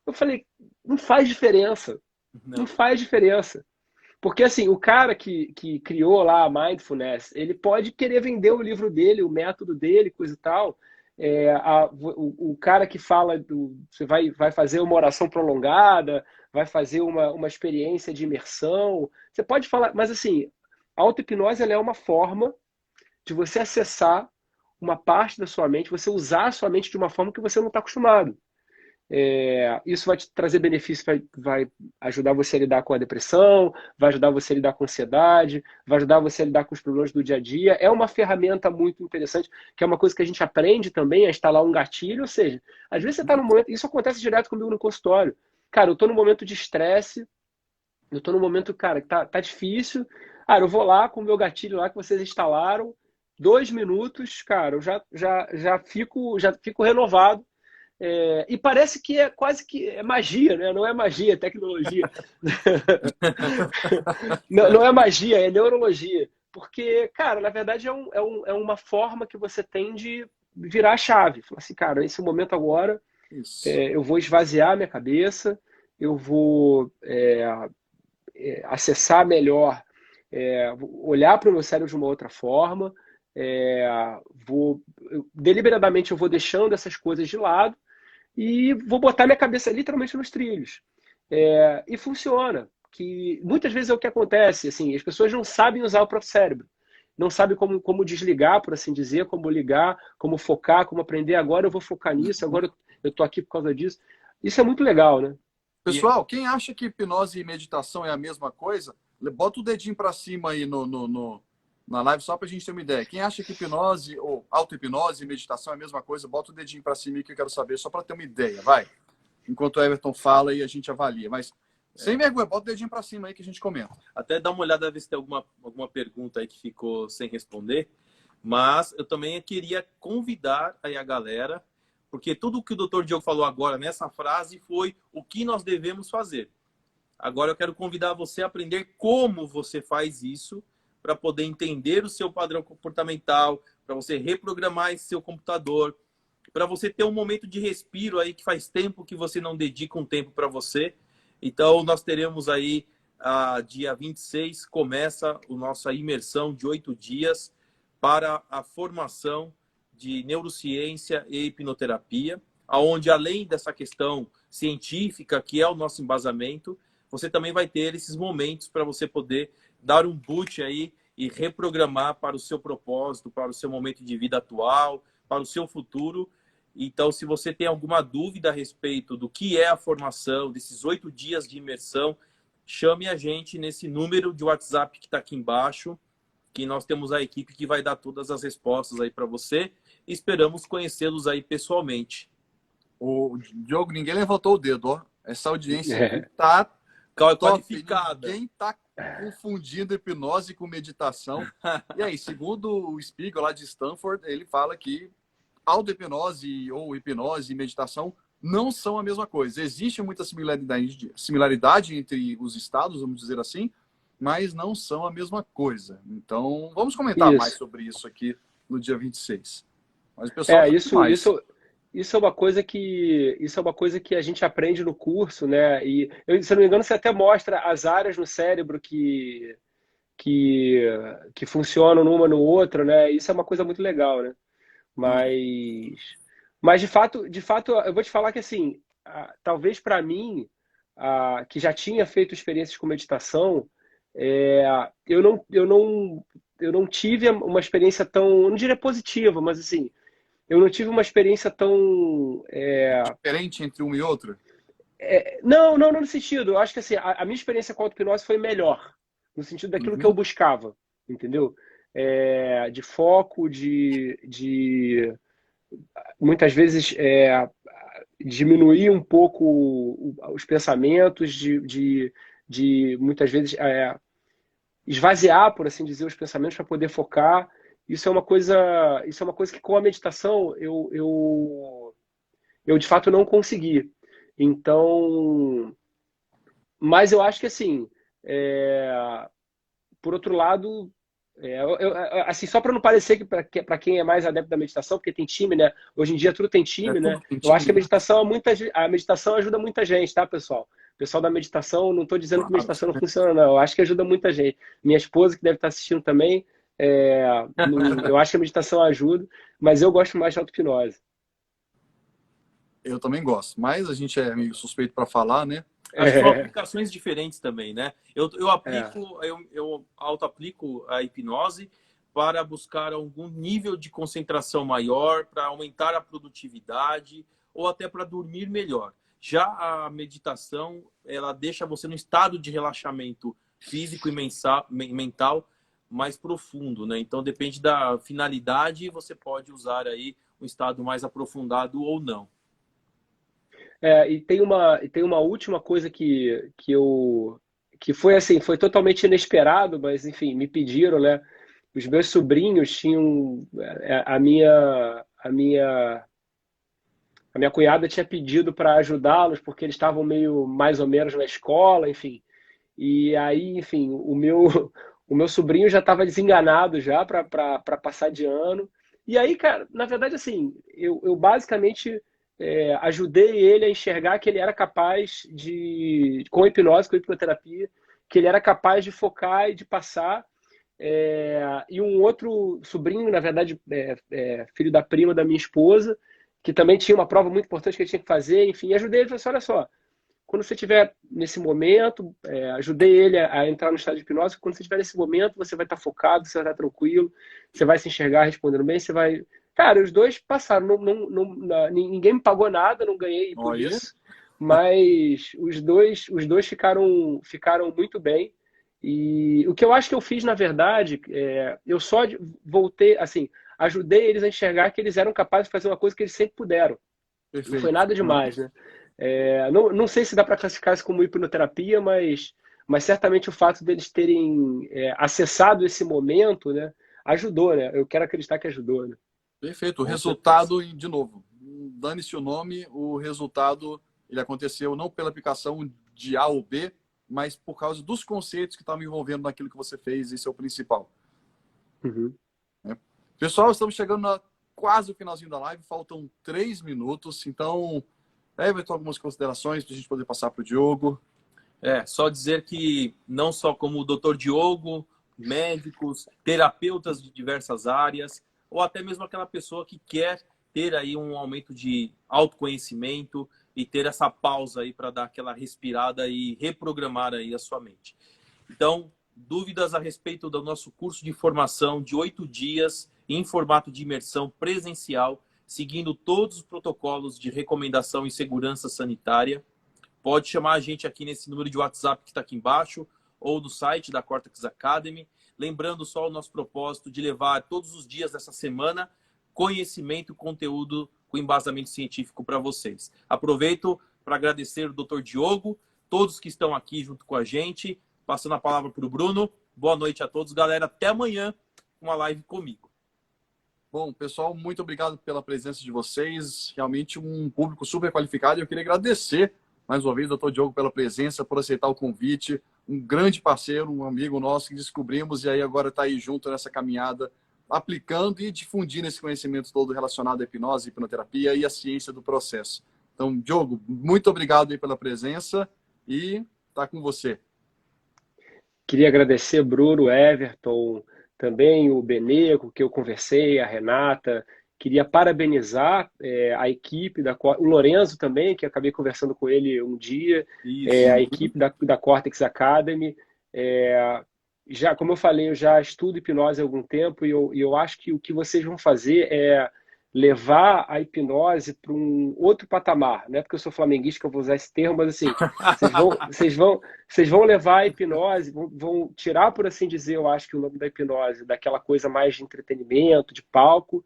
Eu falei, não faz diferença. Não Não. faz diferença. Porque, assim, o cara que criou lá a Mindfulness, ele pode querer vender o livro dele, o método dele, coisa e tal. O cara que fala, você vai fazer uma oração prolongada, vai fazer uma experiência de imersão. Você pode falar, mas, assim, a auto-hipnose ela é uma forma de você acessar uma parte da sua mente, você usar a sua mente de uma forma que você não está acostumado. Isso vai te trazer benefícios, vai ajudar você a lidar com a depressão, vai ajudar você a lidar com a ansiedade, vai ajudar você a lidar com os problemas do dia a dia. É uma ferramenta muito interessante, que é uma coisa que a gente aprende também a instalar um gatilho, ou seja, às vezes você está num momento, isso acontece direto comigo no consultório. Cara, eu estou num momento de estresse, eu estou num momento, cara, que tá difícil. Eu vou lá com o meu gatilho lá que vocês instalaram, 2 minutos, cara, eu já fico renovado. E parece que é quase que é magia, né? Não é magia, é tecnologia. Não é magia, é neurologia. Porque, cara, na verdade é uma forma que você tem de virar a chave. Falar assim, cara, nesse momento agora, Isso. eu vou esvaziar a minha cabeça, eu vou acessar melhor, olhar para o meu cérebro de uma outra forma, deliberadamente eu vou deixando essas coisas de lado, e vou botar minha cabeça literalmente nos trilhos. E funciona. Que muitas vezes é o que acontece. Assim, as pessoas não sabem usar o próprio cérebro. Não sabem como desligar, por assim dizer, como ligar, como focar, como aprender. Agora eu vou focar nisso, agora eu estou aqui por causa disso. Isso é muito legal, né? Pessoal, quem acha que hipnose e meditação é a mesma coisa, bota o dedinho para cima aí na live só para a gente ter uma ideia. Quem acha que hipnose ou auto-hipnose e meditação é a mesma coisa, bota o dedinho para cima aí que eu quero saber, só para ter uma ideia, vai. Enquanto o Everton fala e a gente avalia. Mas sem vergonha, bota o dedinho para cima aí que a gente comenta. Até dá uma olhada, ver se tem alguma pergunta aí que ficou sem responder. Mas eu também queria convidar aí a galera, porque tudo o que o Dr. Diogo falou agora nessa frase foi o que nós devemos fazer. Agora eu quero convidar você a aprender como você faz isso para poder entender o seu padrão comportamental, para você reprogramar esse seu computador, para você ter um momento de respiro aí que faz tempo que você não dedica um tempo para você. Então nós teremos aí dia 26 começa a nossa imersão de 8 dias para a formação de neurociência e hipnoterapia, onde além dessa questão científica, que é o nosso embasamento, você também vai ter esses momentos para você poder dar um boot aí e reprogramar para o seu propósito, para o seu momento de vida atual, para o seu futuro. Então, se você tem alguma dúvida a respeito do que é a formação, desses 8 dias de imersão, chame a gente nesse número de WhatsApp que está aqui embaixo, que nós temos a equipe que vai dar todas as respostas aí para você. Esperamos conhecê-los aí pessoalmente. O Diogo, ninguém levantou o dedo, ó. Essa audiência aqui tá qualificada. Ninguém tá confundindo hipnose com meditação. E aí, segundo o Spiegel lá de Stanford, ele fala que auto-hipnose ou hipnose e meditação não são a mesma coisa. Existe muita similaridade entre os estados, vamos dizer assim, mas não são a mesma coisa. Então, vamos comentar mais sobre isso aqui no dia 26. Mas o pessoal isso é uma coisa que a gente aprende no curso, né? E se eu não me engano, você até mostra as áreas no cérebro que funcionam numa no outro, né? Isso é uma coisa muito legal, né? Mas de fato, eu vou te falar que assim, talvez para mim, que já tinha feito experiências com meditação, eu não tive uma experiência tão, eu não diria positiva, mas assim, eu não tive uma experiência tão diferente entre uma e outra. Não no sentido. Eu acho que assim, a minha experiência com a auto-hipnose foi melhor, no sentido daquilo que eu buscava, entendeu? De foco, de muitas vezes diminuir um pouco os pensamentos, de muitas vezes esvaziar, por assim dizer, os pensamentos para poder focar. Isso é uma coisa que com a meditação eu de fato não consegui. Então, mas eu acho que assim, por outro lado, assim, só para não parecer que para quem é mais adepto da meditação, porque tem time, né? Hoje em dia tudo tem É time, tudo né? tem Eu acho que time, né? a meditação ajuda muita gente, tá, pessoal? O pessoal da meditação, não estou dizendo que Claro. meditação não funciona, não. Eu acho que ajuda muita gente. Minha esposa, que deve estar assistindo também, eu acho que a meditação ajuda, mas eu gosto mais de auto-hipnose. Eu também gosto, mas a gente é meio suspeito para falar, né? Acho que são É, aplicações diferentes também, né? é, Eu auto-aplico a hipnose para buscar algum nível de concentração maior, para aumentar a produtividade ou até para dormir melhor. Já a meditação, ela deixa você num estado de relaxamento físico e mental mais profundo, né? Então depende da finalidade, você pode usar aí um estado mais aprofundado ou não. e tem uma última coisa que foi assim, foi totalmente inesperado, mas enfim, me pediram, né? Os meus sobrinhos tinham a minha cunhada tinha pedido para ajudá-los porque eles estavam meio mais ou menos na escola, enfim. E aí, enfim, o meu sobrinho já estava desenganado já para passar de ano. E aí, cara, na verdade, assim, eu basicamente ajudei ele a enxergar que ele era capaz com hipnose, com hipnoterapia, que ele era capaz de focar e de passar. E um outro sobrinho, na verdade, filho da prima da minha esposa, que também tinha uma prova muito importante que ele tinha que fazer, enfim, ajudei ele e falei assim, olha só, quando você estiver nesse momento, ajudei ele a entrar no estado de hipnose, quando você estiver nesse momento, você vai estar focado, você vai estar tranquilo, você vai se enxergar respondendo bem, você vai... Cara, os dois passaram, ninguém me pagou nada, não ganhei por Olha, isso, mas os dois ficaram muito bem. E o que eu acho que eu fiz, na verdade, eu só voltei, assim, ajudei eles a enxergar que eles eram capazes de fazer uma coisa que eles sempre puderam. Não foi perfeito. nada demais, né? Não sei se dá para classificar isso como hipnoterapia, mas certamente o fato deles terem acessado esse momento, né, ajudou, né? Eu quero acreditar que ajudou, né? Perfeito. O Com certeza. resultado, de novo, dane-se o nome, o resultado ele aconteceu não pela aplicação de A ou B, mas por causa dos conceitos que estavam envolvendo naquilo que você fez, isso é o principal. Uhum. Né? Pessoal, estamos chegando quase o finalzinho da live, faltam 3 minutos, então, Everton, algumas considerações para a gente poder passar para o Diogo. Só dizer que não só como o Dr. Diogo, médicos, terapeutas de diversas áreas, ou até mesmo aquela pessoa que quer ter aí um aumento de autoconhecimento e ter essa pausa aí para dar aquela respirada e reprogramar aí a sua mente. Então, dúvidas a respeito do nosso curso de formação de 8 dias em formato de imersão presencial, seguindo todos os protocolos de recomendação e segurança sanitária, pode chamar a gente aqui nesse número de WhatsApp que está aqui embaixo ou no site da Cortex Academy. Lembrando só o nosso propósito de levar todos os dias dessa semana conhecimento e conteúdo com embasamento científico para vocês. Aproveito para agradecer o Dr. Diogo, todos que estão aqui junto com a gente, passando a palavra para o Bruno. Boa noite a todos, galera. Até amanhã, uma live comigo. Bom, pessoal, muito obrigado pela presença de vocês. Realmente um público super qualificado. Eu queria agradecer mais uma vez, doutor Diogo, pela presença, por aceitar o convite. Um grande parceiro, um amigo nosso que descobrimos e aí agora está aí junto nessa caminhada, aplicando e difundindo esse conhecimento todo relacionado à hipnose, hipnoterapia e à ciência do processo. Então, Diogo, muito obrigado aí pela presença e está com você. Queria agradecer Bruno, Everton, também o Beneco, que eu conversei, a Renata. Queria parabenizar a equipe, o Lorenzo também, que acabei conversando com ele um dia, Isso. a equipe da Cortex Academy. Já, como eu falei, eu já estudo hipnose há algum tempo e eu acho que o que vocês vão fazer é levar a hipnose para um outro patamar. Não é porque eu sou flamenguista que eu vou usar esse termo, mas assim, vocês vão levar a hipnose, vão tirar, por assim dizer, eu acho que o nome da hipnose, daquela coisa mais de entretenimento, de palco,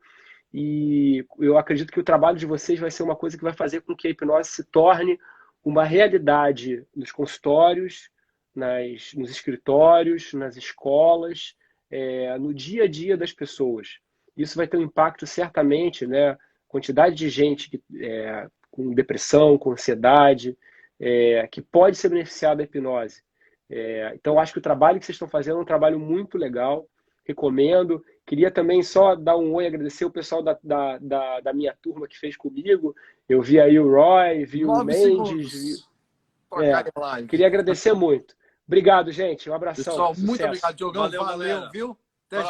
e eu acredito que o trabalho de vocês vai ser uma coisa que vai fazer com que a hipnose se torne uma realidade nos consultórios, nos escritórios, nas escolas, no dia a dia das pessoas. Isso vai ter um impacto certamente, né? Quantidade de gente com depressão, com ansiedade, que pode ser beneficiada da hipnose. Então, acho que o trabalho que vocês estão fazendo é um trabalho muito legal, recomendo. Queria também só dar um oi, agradecer o pessoal da minha turma que fez comigo. Eu vi aí o Roy, vi o 9 Mendes. segundos pra acabar a live. Queria agradecer muito. Obrigado, gente. Um abração. Pessoal, muito Sucesso. obrigado, Diogão. Valeu, Valeu, galera. viu? Até